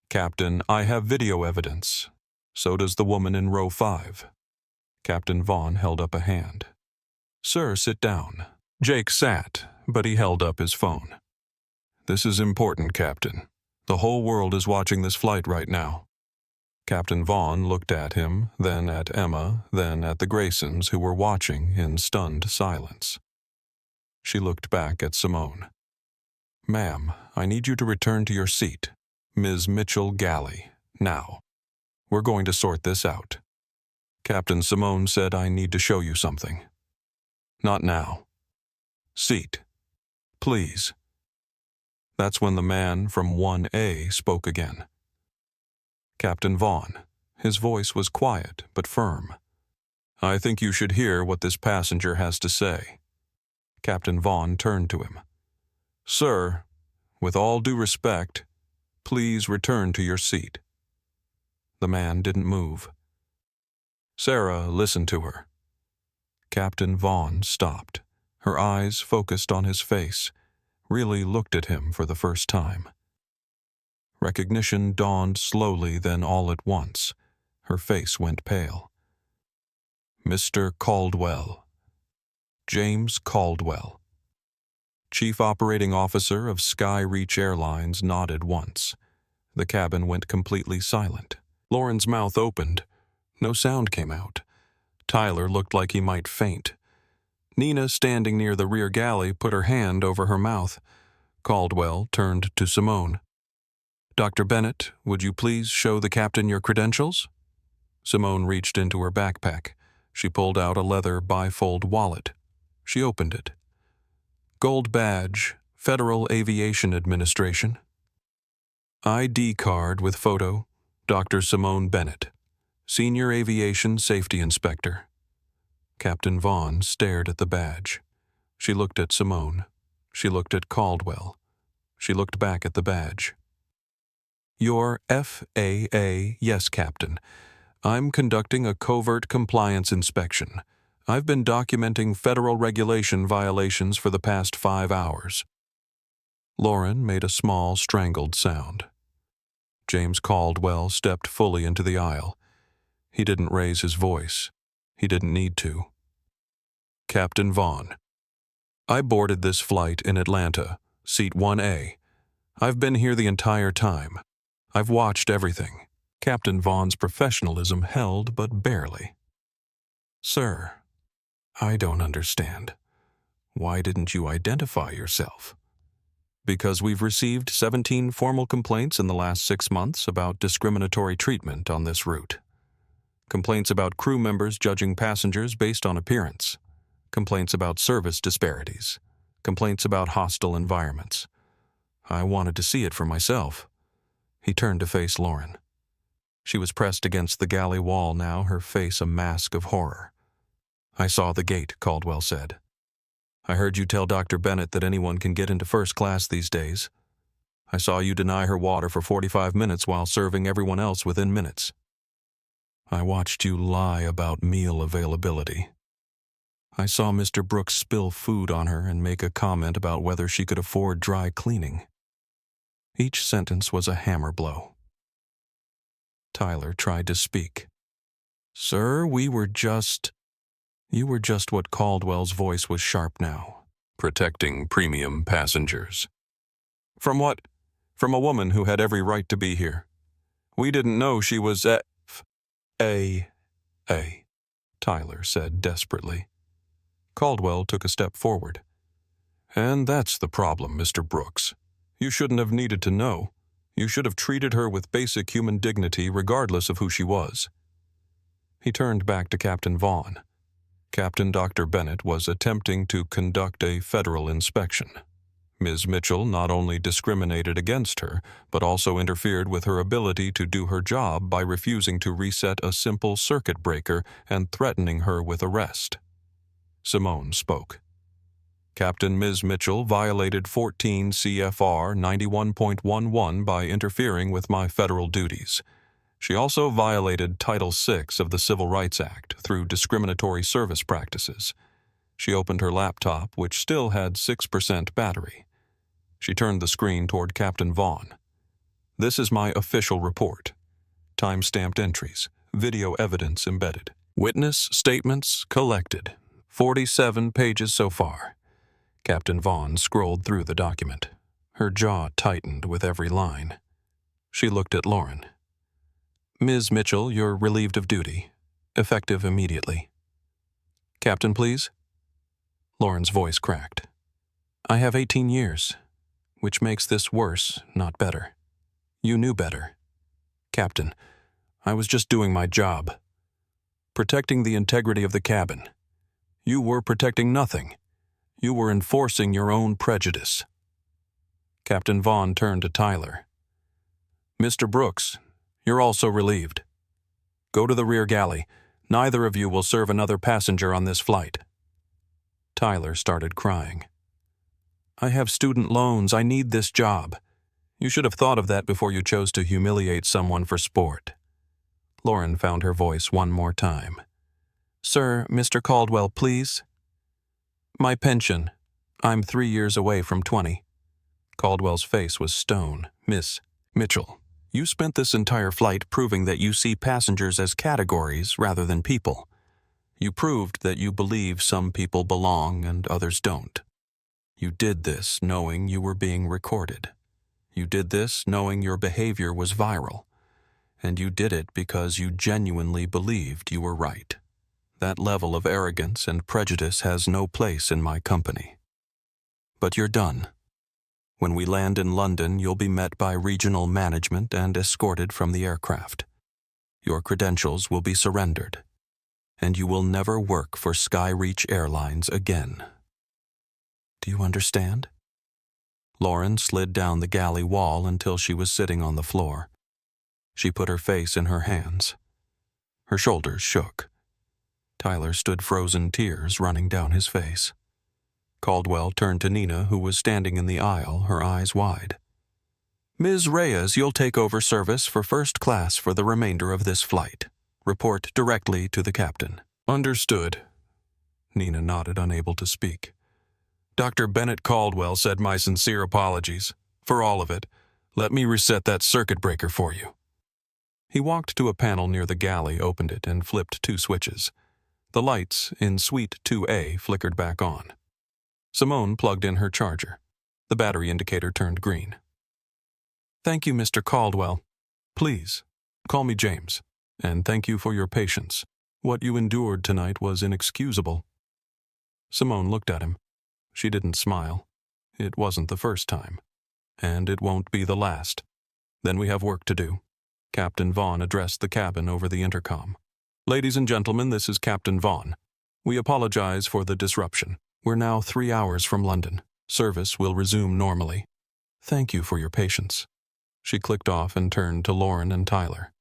"Captain, I have video evidence. So does the woman in row 5. Captain Vaughn held up a hand. "Sir, sit down." Jake sat, but he held up his phone. "This is important, Captain. The whole world is watching this flight right now." Captain Vaughn looked at him, then at Emma, then at the Graysons, who were watching in stunned silence. She looked back at Simone. "Ma'am, I need you to return to your seat. Ms. Mitchell Galley, now. We're going to sort this out. Captain Simone said I need to show you something." "Not now." "Seat. Please." That's when the man from 1A spoke again. Captain Vaughn. His voice was quiet but firm. "I think you should hear what this passenger has to say." Captain Vaughn turned to him. "Sir, with all due respect, please return to your seat." The man didn't move. "Sarah, listen to her." Captain Vaughn stopped. Her eyes focused on his face, really looked at him for the first time. Recognition dawned slowly, then all at once. Her face went pale. "Mr. Caldwell. James Caldwell." Chief Operating Officer of Skyreach Airlines nodded once. The cabin went completely silent. Lauren's mouth opened. No sound came out. Tyler looked like he might faint. Nina, standing near the rear galley, put her hand over her mouth. Caldwell turned to Simone. "Dr. Bennett, would you please show the captain your credentials?" Simone reached into her backpack. She pulled out a leather bifold wallet. She opened it. "Gold badge, Federal Aviation Administration." "ID card with photo, Dr. Simone Bennett, Senior Aviation Safety Inspector." Captain Vaughn stared at the badge. She looked at Simone. She looked at Caldwell. She looked back at the badge. "Your FAA, yes, Captain. I'm conducting a covert compliance inspection. I've been documenting federal regulation violations for the past 5 hours." Lauren made a small, strangled sound. James Caldwell stepped fully into the aisle. He didn't raise his voice. He didn't need to. "Captain Vaughn, I boarded this flight in Atlanta, seat 1A. I've been here the entire time. I've watched everything." Captain Vaughn's professionalism held, but barely. "Sir, I don't understand. Why didn't you identify yourself?" "Because we've received 17 formal complaints in the last 6 months about discriminatory treatment on this route. Complaints about crew members judging passengers based on appearance. Complaints about service disparities. Complaints about hostile environments. I wanted to see it for myself." He turned to face Lauren. She was pressed against the galley wall now, her face a mask of horror. "I saw the gate," Caldwell said. "I heard you tell Dr. Bennett that anyone can get into first class these days. I saw you deny her water for 45 minutes while serving everyone else within minutes. I watched you lie about meal availability. I saw Mr. Brooks spill food on her and make a comment about whether she could afford dry cleaning." Each sentence was a hammer blow. Tyler tried to speak. "Sir, You were just what." Caldwell's voice was sharp now. "Protecting premium passengers." "From what?" From a woman who had every right to be here. We didn't know she was FAA, Tyler said desperately. Caldwell took a step forward. And that's the problem, Mr. Brooks. You shouldn't have needed to know. You should have treated her with basic human dignity regardless of who she was. He turned back to Captain Vaughn. Captain Dr. Bennett was attempting to conduct a federal inspection. Ms. Mitchell not only discriminated against her, but also interfered with her ability to do her job by refusing to reset a simple circuit breaker and threatening her with arrest. Simone spoke. Captain Ms. Mitchell violated 14 CFR 91.11 by interfering with my federal duties. She also violated Title VI of the Civil Rights Act through discriminatory service practices. She opened her laptop, which still had 6% battery. She turned the screen toward Captain Vaughn. This is my official report. Time-stamped entries, video evidence embedded. Witness statements collected. 47 pages so far. Captain Vaughn scrolled through the document. Her jaw tightened with every line. She looked at Lauren. Ms. Mitchell, you're relieved of duty. Effective immediately. Captain, please? Lauren's voice cracked. I have 18 years, which makes this worse, not better. You knew better. Captain, I was just doing my job. Protecting the integrity of the cabin. You were protecting nothing. You were enforcing your own prejudice. Captain Vaughn turned to Tyler. Mr. Brooks, you're also relieved. Go to the rear galley. Neither of you will serve another passenger on this flight. Tyler started crying. I have student loans. I need this job. You should have thought of that before you chose to humiliate someone for sport. Lauren found her voice one more time. Sir, Mr. Caldwell, please. My pension. I'm 3 years away from 20. Caldwell's face was stone. Miss Mitchell, you spent this entire flight proving that you see passengers as categories rather than people. You proved that you believe some people belong and others don't. You did this knowing you were being recorded. You did this knowing your behavior was viral. And you did it because you genuinely believed you were right. That level of arrogance and prejudice has no place in my company. But you're done. When we land in London, you'll be met by regional management and escorted from the aircraft. Your credentials will be surrendered, and you will never work for Skyreach Airlines again. Do you understand? Lauren slid down the galley wall until she was sitting on the floor. She put her face in her hands. Her shoulders shook. Tyler stood frozen, tears running down his face. Caldwell turned to Nina, who was standing in the aisle, her eyes wide. Ms. Reyes, you'll take over service for first class for the remainder of this flight. Report directly to the captain. Understood. Nina nodded, unable to speak. Dr. Bennett Caldwell said my sincere apologies. For all of it. Let me reset that circuit breaker for you. He walked to a panel near the galley, opened it, and flipped 2 switches. The lights in Suite 2A flickered back on. Simone plugged in her charger. The battery indicator turned green. Thank you, Mr. Caldwell. Please, call me James. And thank you for your patience. What you endured tonight was inexcusable. Simone looked at him. She didn't smile. It wasn't the first time. And it won't be the last. Then we have work to do. Captain Vaughn addressed the cabin over the intercom. Ladies and gentlemen, this is Captain Vaughn. We apologize for the disruption. We're now 3 hours from London. Service will resume normally. Thank you for your patience. She clicked off and turned to Lauren and Tyler.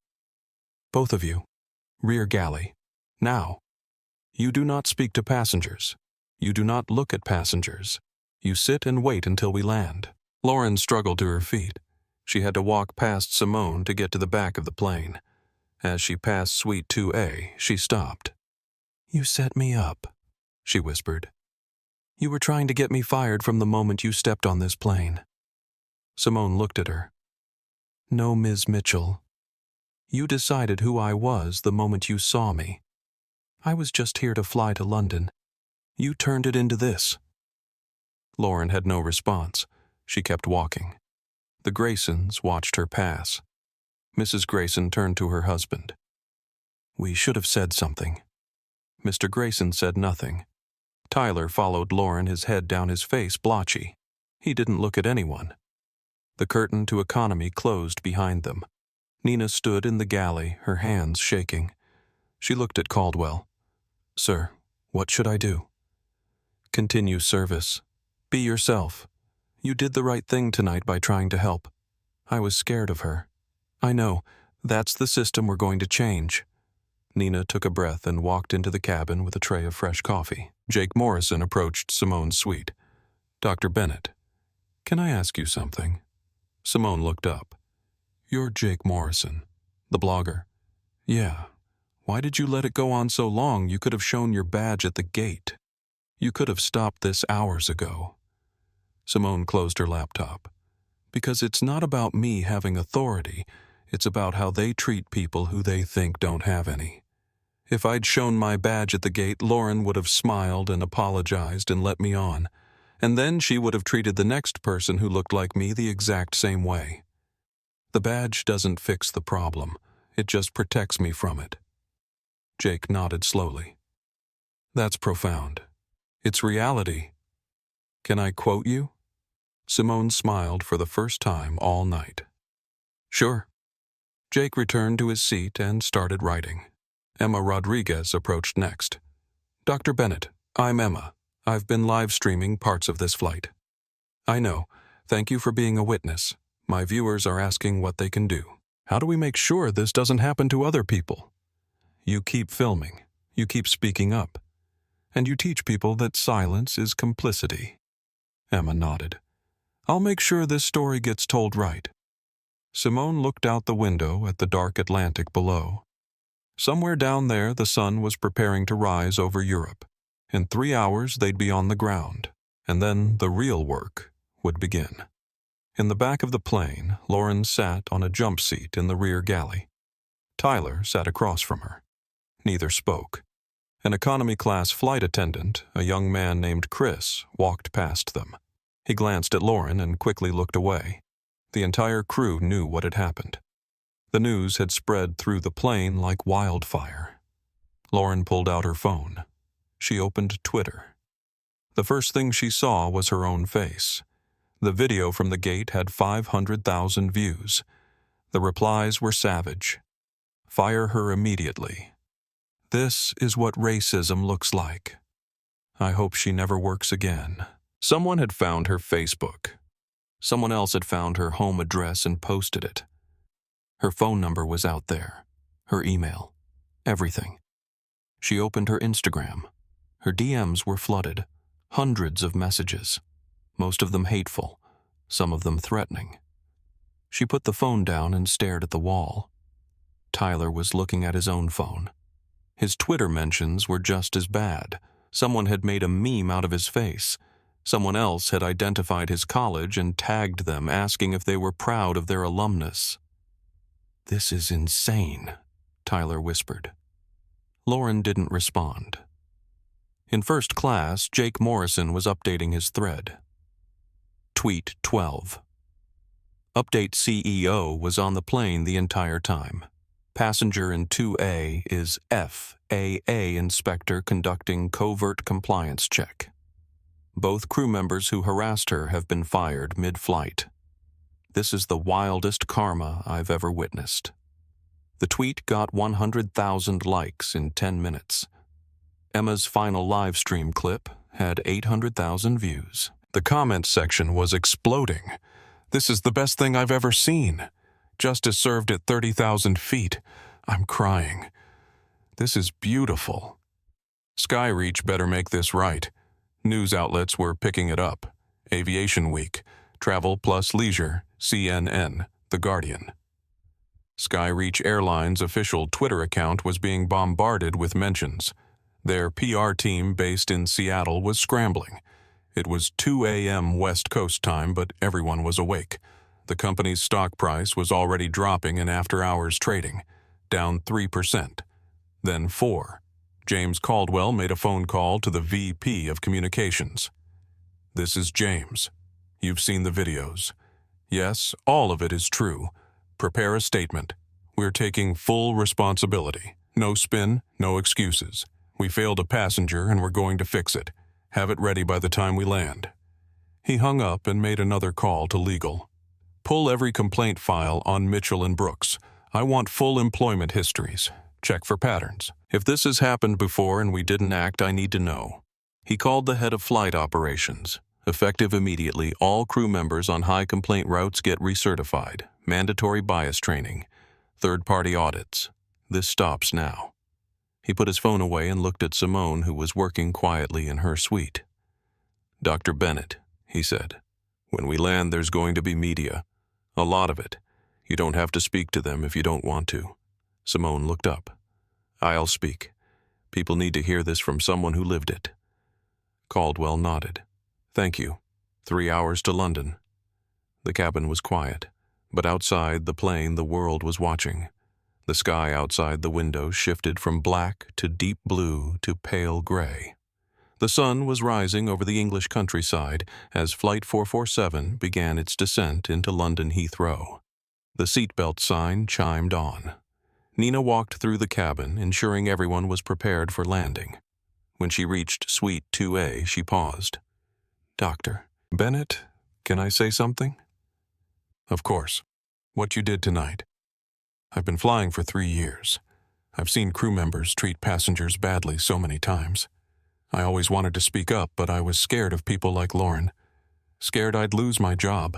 Both of you, rear galley. Now. You do not speak to passengers. You do not look at passengers. You sit and wait until we land. Lauren struggled to her feet. She had to walk past Simone to get to the back of the plane. As she passed Suite 2A, she stopped. You set me up, she whispered. You were trying to get me fired from the moment you stepped on this plane. Simone looked at her. No, Ms. Mitchell. You decided who I was the moment you saw me. I was just here to fly to London. You turned it into this. Lauren had no response. She kept walking. The Graysons watched her pass. Mrs. Grayson turned to her husband. "We should have said something." Mr. Grayson said nothing. Tyler followed Lauren, his head down, his face blotchy. He didn't look at anyone. The curtain to economy closed behind them. Nina stood in the galley, her hands shaking. She looked at Caldwell. "Sir, what should I do?" "Continue service. Be yourself. You did the right thing tonight by trying to help. I was scared of her. I know. That's the system we're going to change." Nina took a breath and walked into the cabin with a tray of fresh coffee. Jake Morrison approached Simone's suite. "Dr. Bennett, can I ask you something?" Simone looked up. "You're Jake Morrison, the blogger." "Yeah. Why did you let it go on so long? You could have shown your badge at the gate. You could have stopped this hours ago." Simone closed her laptop. "Because it's not about me having authority. It's about how they treat people who they think don't have any. If I'd shown my badge at the gate, Lauren would have smiled and apologized and let me on. And then she would have treated the next person who looked like me the exact same way. The badge doesn't fix the problem. It just protects me from it." Jake nodded slowly. "That's profound. It's reality. Can I quote you?" Simone smiled for the first time all night. "Sure." Jake returned to his seat and started writing. Emma Rodriguez approached next. "Dr. Bennett, I'm Emma. I've been live streaming parts of this flight." "I know. Thank you for being a witness. My viewers are asking what they can do. How do we make sure this doesn't happen to other people?" "You keep filming. You keep speaking up. And you teach people that silence is complicity." Emma nodded. "I'll make sure this story gets told right." Simone looked out the window at the dark Atlantic below. Somewhere down there, the sun was preparing to rise over Europe. In 3 hours, they'd be on the ground, and then the real work would begin. In the back of the plane, Lauren sat on a jump seat in the rear galley. Tyler sat across from her. Neither spoke. An economy-class flight attendant, a young man named Chris, walked past them. He glanced at Lauren and quickly looked away. The entire crew knew what had happened. The news had spread through the plane like wildfire. Lauren pulled out her phone. She opened Twitter. The first thing she saw was her own face. The video from the gate had 500,000 views. The replies were savage. "Fire her immediately. This is what racism looks like. I hope she never works again." Someone had found her Facebook. Someone else had found her home address and posted it. Her phone number was out there. Her email. Everything. She opened her Instagram. Her DMs were flooded. Hundreds of messages. Most of them hateful. Some of them threatening. She put the phone down and stared at the wall. Tyler was looking at his own phone. His Twitter mentions were just as bad. Someone had made a meme out of his face. Someone else had identified his college and tagged them, asking if they were proud of their alumnus. "This is insane," Tyler whispered. Lauren didn't respond. In first class, Jake Morrison was updating his thread. Tweet 12. Update CEO was on the plane the entire time. Passenger in 2A is FAA inspector conducting covert compliance check. Both crew members who harassed her have been fired mid-flight. This is the wildest karma I've ever witnessed. The tweet got 100,000 likes in 10 minutes. Emma's final live stream clip had 800,000 views. The comments section was exploding. "This is the best thing I've ever seen. Justice served at 30,000 feet. I'm crying. This is beautiful. Skyreach better make this right." News outlets were picking it up. Aviation Week, Travel Plus Leisure, CNN, The Guardian. Skyreach Airlines' official Twitter account was being bombarded with mentions. Their PR team based in Seattle was scrambling. It was 2 a.m. West Coast time, but everyone was awake. The company's stock price was already dropping in after-hours trading, down 3%, then 4%. James Caldwell made a phone call to the VP of Communications. "This is James. You've seen the videos. Yes, all of it is true. Prepare a statement. We're taking full responsibility. No spin, no excuses. We failed a passenger and we're going to fix it. Have it ready by the time we land." He hung up and made another call to legal. "Pull every complaint file on Mitchell and Brooks. I want full employment histories. Check for patterns. If this has happened before and we didn't act, I need to know." He called the head of flight operations. Effective immediately, all crew members on high complaint routes get recertified. Mandatory bias training. Third-party audits. This stops now. He put his phone away and looked at Simone, who was working quietly in her suite. "Dr. Bennett," he said, "when we land there's going to be media. A lot of it. You don't have to speak to them if you don't want to." Simone looked up. "I'll speak. People need to hear this from someone who lived it." Caldwell nodded. "Thank you. 3 hours to London." The cabin was quiet, but outside the plane the world was watching. The sky outside the window shifted from black to deep blue to pale gray. The sun was rising over the English countryside as Flight 447 began its descent into London Heathrow. The seatbelt sign chimed on. Nina walked through the cabin, ensuring everyone was prepared for landing. When she reached Suite 2A, she paused. "Dr. Bennett, can I say something?" "Of course. What you did tonight. I've been flying for 3 years. I've seen crew members treat passengers badly so many times. I always wanted to speak up, but I was scared of people like Lauren. Scared I'd lose my job.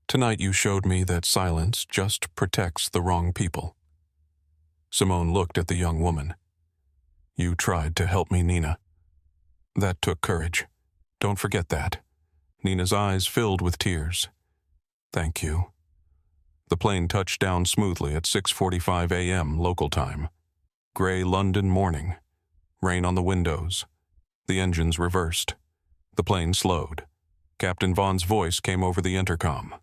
Tonight you showed me that silence just protects the wrong people." Simone looked at the young woman. "You tried to help me, Nina. That took courage. Don't forget that." Nina's eyes filled with tears. "Thank you." The plane touched down smoothly at 6:45 a.m. local time. Gray London morning. Rain on the windows. The engines reversed. The plane slowed. Captain Vaughn's voice came over the intercom.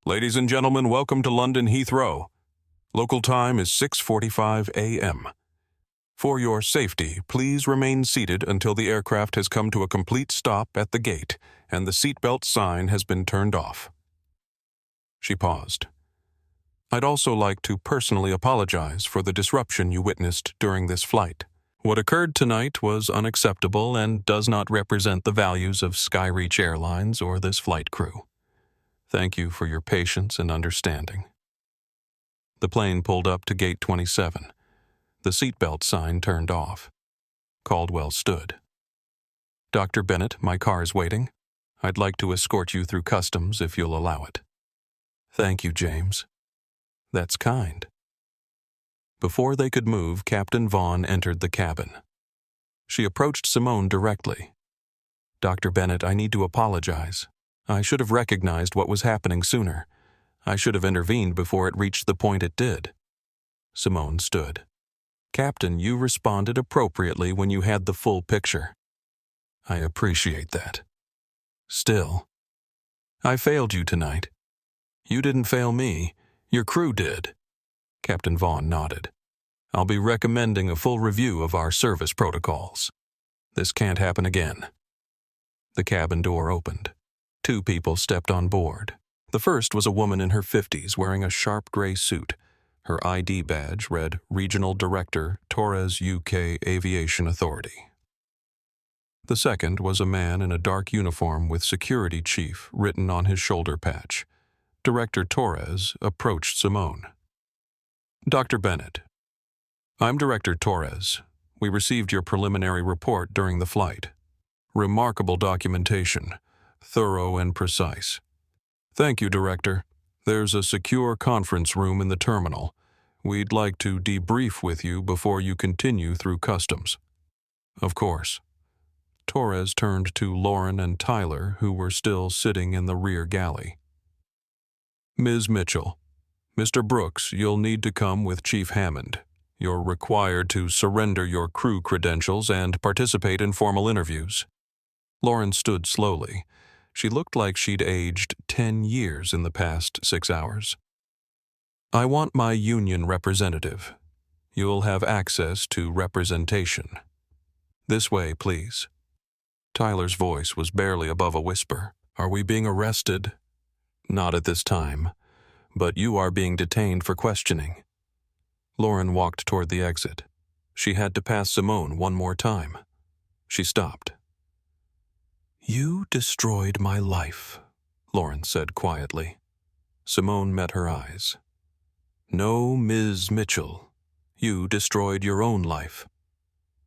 "Ladies and gentlemen, welcome to London Heathrow. Local time is 6:45 a.m. For your safety, please remain seated until the aircraft has come to a complete stop at the gate and the seatbelt sign has been turned off." She paused. "I'd also like to personally apologize for the disruption you witnessed during this flight. What occurred tonight was unacceptable and does not represent the values of Skyreach Airlines or this flight crew. Thank you for your patience and understanding." The plane pulled up to Gate 27. The seatbelt sign turned off. Caldwell stood. "Dr. Bennett, my car is waiting. I'd like to escort you through customs if you'll allow it." "Thank you, James. That's kind." Before they could move, Captain Vaughn entered the cabin. She approached Simone directly. "Dr. Bennett, I need to apologize. I should have recognized what was happening sooner. I should have intervened before it reached the point it did." Simone stood. "Captain, you responded appropriately when you had the full picture. I appreciate that. Still, I failed you tonight. You didn't fail me. Your crew did." Captain Vaughn nodded. "I'll be recommending a full review of our service protocols. This can't happen again." The cabin door opened. 2 people stepped on board. The first was a woman in her 50s wearing a sharp gray suit. Her ID badge read Regional Director, Torres UK Aviation Authority. The second was a man in a dark uniform with Security Chief written on his shoulder patch. Director Torres approached Simone. "Dr. Bennett, I'm Director Torres. We received your preliminary report during the flight. Remarkable documentation, thorough and precise." "Thank you, Director. There's a secure conference room in the terminal. We'd like to debrief with you before you continue through customs." "Of course." Torres turned to Lauren and Tyler, who were still sitting in the rear galley. "Ms. Mitchell, Mr. Brooks, you'll need to come with Chief Hammond. You're required to surrender your crew credentials and participate in formal interviews." Lauren stood slowly. She looked like she'd aged 10 years in the past 6 hours. "I want my union representative. You'll have access to representation. This way, please." Tyler's voice was barely above a whisper. "Are we being arrested?" Not at this time, but you are being detained for questioning. Lauren walked toward the exit. She had to pass Simone one more time. She stopped. You destroyed my life, Lauren said quietly. Simone met her eyes. No, Ms. Mitchell. You destroyed your own life.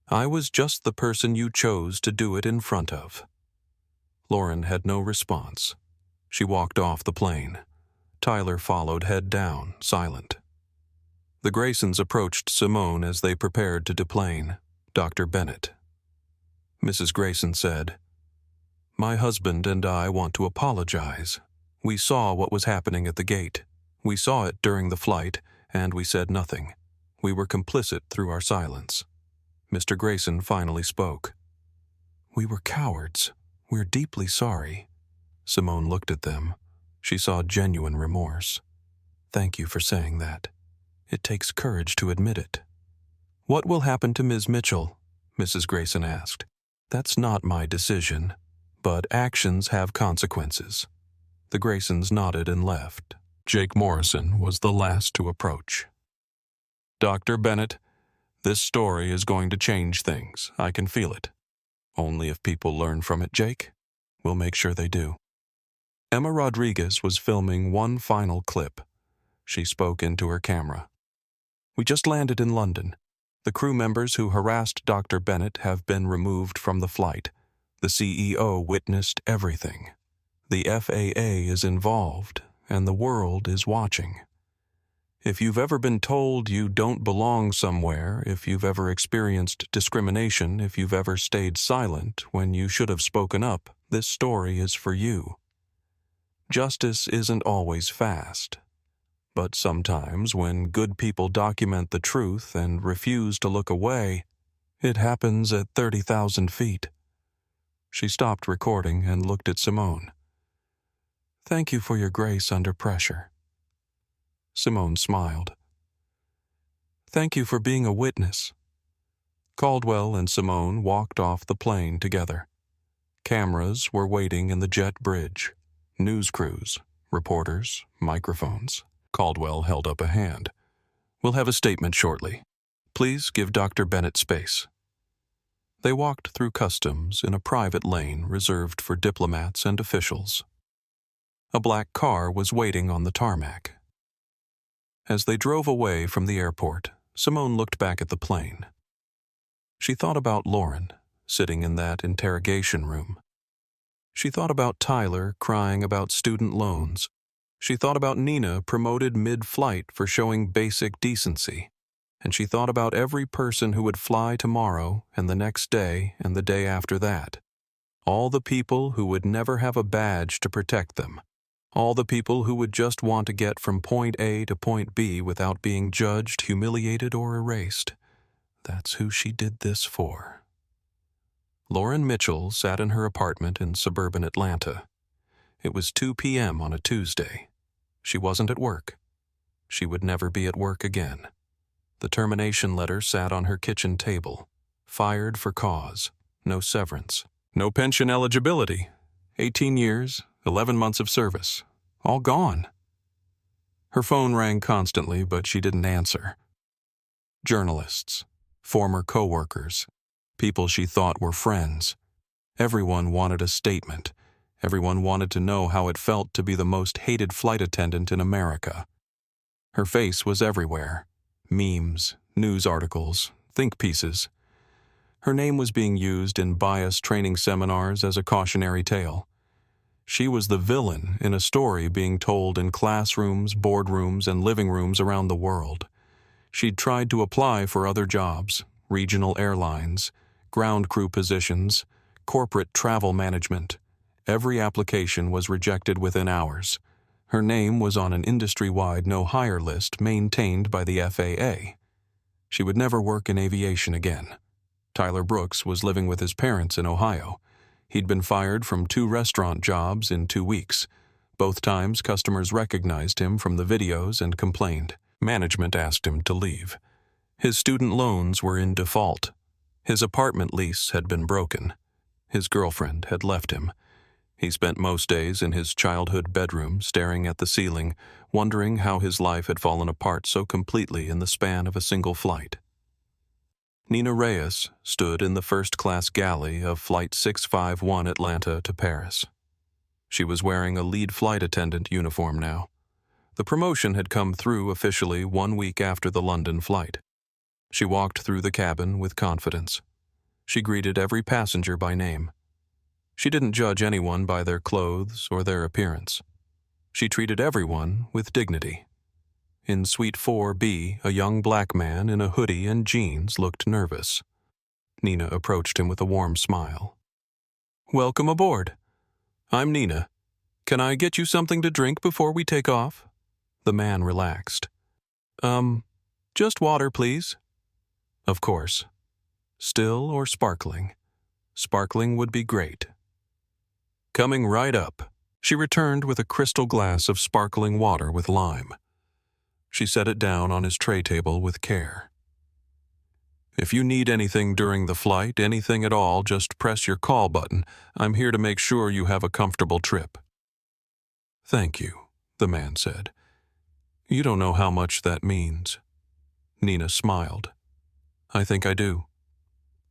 I was just the person you chose to do it in front of. Lauren had no response. She walked off the plane. Tyler followed head down, silent. The Graysons approached Simone as they prepared to deplane. Dr. Bennett. Mrs. Grayson said, My husband and I want to apologize. We saw what was happening at the gate. We saw it during the flight, and we said nothing. We were complicit through our silence. Mr. Grayson finally spoke. We were cowards. We're deeply sorry. Simone looked at them. She saw genuine remorse. Thank you for saying that. It takes courage to admit it. What will happen to Ms. Mitchell? Mrs. Grayson asked. That's not my decision, but actions have consequences. The Graysons nodded and left. Jake Morrison was the last to approach. Dr. Bennett, this story is going to change things. I can feel it. Only if people learn from it, Jake. We'll make sure they do. Emma Rodriguez was filming one final clip. She spoke into her camera. We just landed in London. The crew members who harassed Dr. Bennett have been removed from the flight. The CEO witnessed everything. The FAA is involved, and the world is watching. If you've ever been told you don't belong somewhere, if you've ever experienced discrimination, if you've ever stayed silent when you should have spoken up, this story is for you. Justice isn't always fast. But sometimes when good people document the truth and refuse to look away, it happens at 30,000 feet. She stopped recording and looked at Simone. Thank you for your grace under pressure. Simone smiled. Thank you for being a witness. Caldwell and Simone walked off the plane together. Cameras were waiting in the jet bridge. News crews, reporters, microphones. Caldwell held up a hand. We'll have a statement shortly. Please give Dr. Bennett space. They walked through customs in a private lane reserved for diplomats and officials. A black car was waiting on the tarmac. As they drove away from the airport, Simone looked back at the plane. She thought about Lauren, sitting in that interrogation room. She thought about Tyler crying about student loans. She thought about Nina promoted mid-flight for showing basic decency. And she thought about every person who would fly tomorrow and the next day and the day after that. All the people who would never have a badge to protect them. All the people who would just want to get from point A to point B without being judged, humiliated, or erased. That's who she did this for. Lauren Mitchell sat in her apartment in suburban Atlanta. It was 2 p.m. on a Tuesday. She wasn't at work. She would never be at work again. The termination letter sat on her kitchen table. Fired for cause. No severance. No pension eligibility. 18 years, 11 months of service. All gone. Her phone rang constantly, but she didn't answer. Journalists, former co-workers, people she thought were friends. Everyone wanted a statement. Everyone wanted to know how it felt to be the most hated flight attendant in America. Her face was everywhere. Memes, news articles, think pieces. Her name was being used in bias training seminars as a cautionary tale. She was the villain in a story being told in classrooms, boardrooms, and living rooms around the world. She'd tried to apply for other jobs, regional airlines, ground crew positions, corporate travel management. Every application was rejected within hours. Her name was on an industry-wide no-hire list maintained by the FAA. She would never work in aviation again. Tyler Brooks was living with his parents in Ohio. He'd been fired from 2 restaurant jobs in 2 weeks. Both times, customers recognized him from the videos and complained. Management asked him to leave. His student loans were in default. His apartment lease had been broken. His girlfriend had left him. He spent most days in his childhood bedroom staring at the ceiling, wondering how his life had fallen apart so completely in the span of a single flight. Nina Reyes stood in the first-class galley of Flight 651 Atlanta to Paris. She was wearing a lead flight attendant uniform now. The promotion had come through officially 1 week after the London flight. She walked through the cabin with confidence. She greeted every passenger by name. She didn't judge anyone by their clothes or their appearance. She treated everyone with dignity. In Suite 4B, a young black man in a hoodie and jeans looked nervous. Nina approached him with a warm smile. "Welcome aboard. I'm Nina. Can I get you something to drink before we take off?" The man relaxed. Just water, please." "Of course. Still or sparkling? Sparkling would be great." "Coming right up." She returned with a crystal glass of sparkling water with lime. She set it down on his tray table with care. "If you need anything during the flight, anything at all, just press your call button. I'm here to make sure you have a comfortable trip." "Thank you," the man said. "You don't know how much that means." Nina smiled. "I think I do."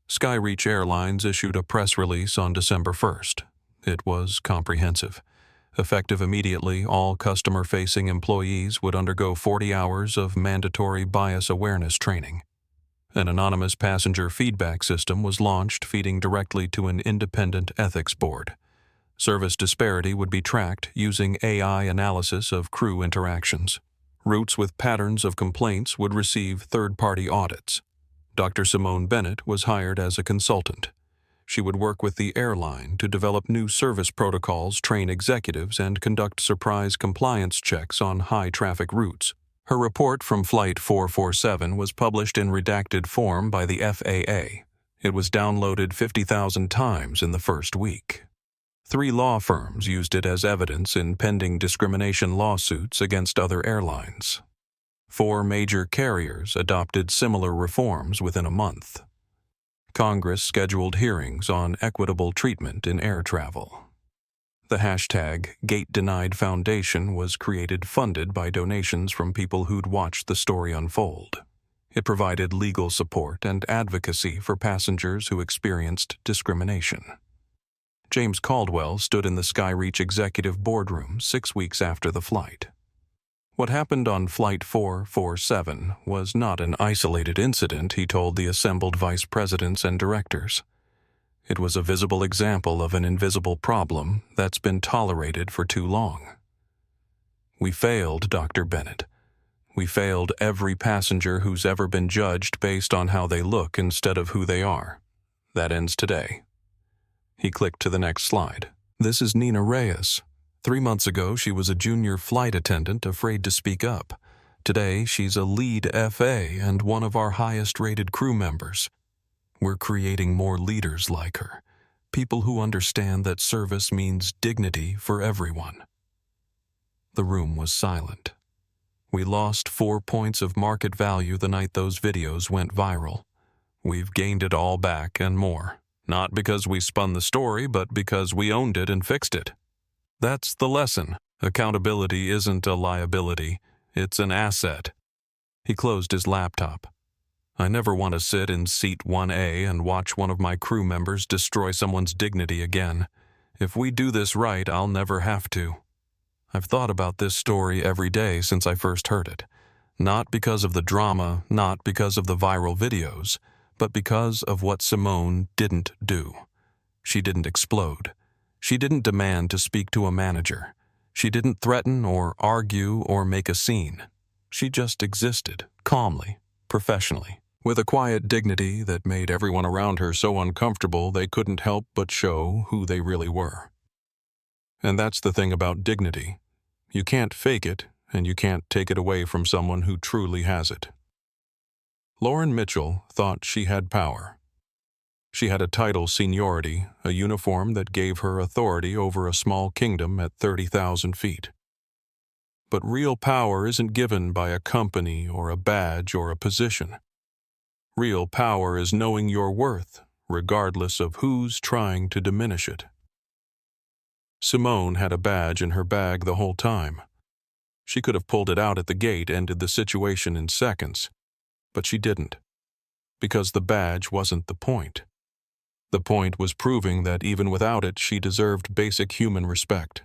Skyreach Airlines issued a press release on December 1st. It was comprehensive. Effective immediately, all customer-facing employees would undergo 40 hours of mandatory bias awareness training. An anonymous passenger feedback system was launched, feeding directly to an independent ethics board. Service disparity would be tracked using AI analysis of crew interactions. Routes with patterns of complaints would receive third-party audits. Dr. Simone Bennett was hired as a consultant. She would work with the airline to develop new service protocols, train executives, and conduct surprise compliance checks on high-traffic routes. Her report from Flight 447 was published in redacted form by the FAA. It was downloaded 50,000 times in the first week. 3 law firms used it as evidence in pending discrimination lawsuits against other airlines. 4 major carriers adopted similar reforms within a month. Congress scheduled hearings on equitable treatment in air travel. The hashtag #GateDenied Foundation was created, funded by donations from people who'd watched the story unfold. It provided legal support and advocacy for passengers who experienced discrimination. James Caldwell stood in the Skyreach executive boardroom 6 weeks after the flight. What happened on Flight 447 was not an isolated incident, he told the assembled vice presidents and directors. It was a visible example of an invisible problem that's been tolerated for too long. "We failed, Dr. Bennett. We failed every passenger who's ever been judged based on how they look instead of who they are. That ends today." He clicked to the next slide. "This is Nina Reyes. 3 months ago, she was a junior flight attendant afraid to speak up. Today, she's a lead FA and one of our highest-rated crew members. We're creating more leaders like her, people who understand that service means dignity for everyone." The room was silent. "We lost 4 points of market value the night those videos went viral. We've gained it all back and more. Not because we spun the story, but because we owned it and fixed it. That's the lesson. Accountability isn't a liability. It's an asset." He closed his laptop. "I never want to sit in seat 1A and watch one of my crew members destroy someone's dignity again. If we do this right, I'll never have to." I've thought about this story every day since I first heard it. Not because of the drama, not because of the viral videos, but because of what Simone didn't do. She didn't explode. She didn't demand to speak to a manager. She didn't threaten or argue or make a scene. She just existed, calmly, professionally, with a quiet dignity that made everyone around her so uncomfortable they couldn't help but show who they really were. And that's the thing about dignity. You can't fake it, and you can't take it away from someone who truly has it. Lauren Mitchell thought she had power. She had a title seniority, a uniform that gave her authority over a small kingdom at 30,000 feet. But real power isn't given by a company or a badge or a position. Real power is knowing your worth, regardless of who's trying to diminish it. Simone had a badge in her bag the whole time. She could have pulled it out at the gate, ended the situation in seconds, but she didn't, because the badge wasn't the point. The point was proving that even without it, she deserved basic human respect.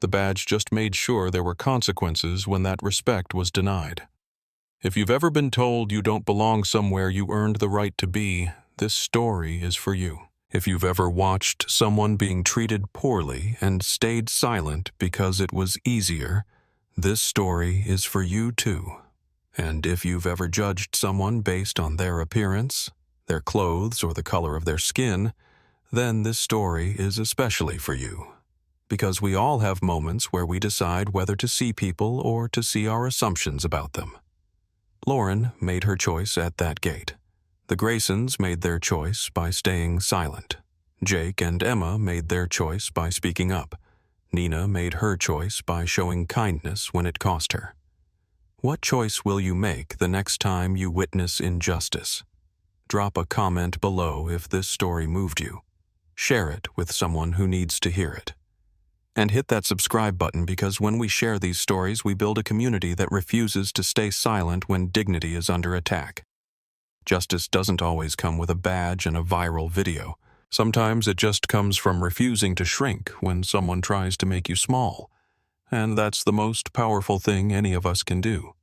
The badge just made sure there were consequences when that respect was denied. If you've ever been told you don't belong somewhere you earned the right to be, this story is for you. If you've ever watched someone being treated poorly and stayed silent because it was easier, this story is for you too. And if you've ever judged someone based on their appearance, their clothes, or the color of their skin, then this story is especially for you. Because we all have moments where we decide whether to see people or to see our assumptions about them. Lauren made her choice at that gate. The Graysons made their choice by staying silent. Jake and Emma made their choice by speaking up. Nina made her choice by showing kindness when it cost her. What choice will you make the next time you witness injustice? Drop a comment below if this story moved you. Share it with someone who needs to hear it. And hit that subscribe button, because when we share these stories, we build a community that refuses to stay silent when dignity is under attack. Justice doesn't always come with a badge and a viral video. Sometimes it just comes from refusing to shrink when someone tries to make you small. And that's the most powerful thing any of us can do.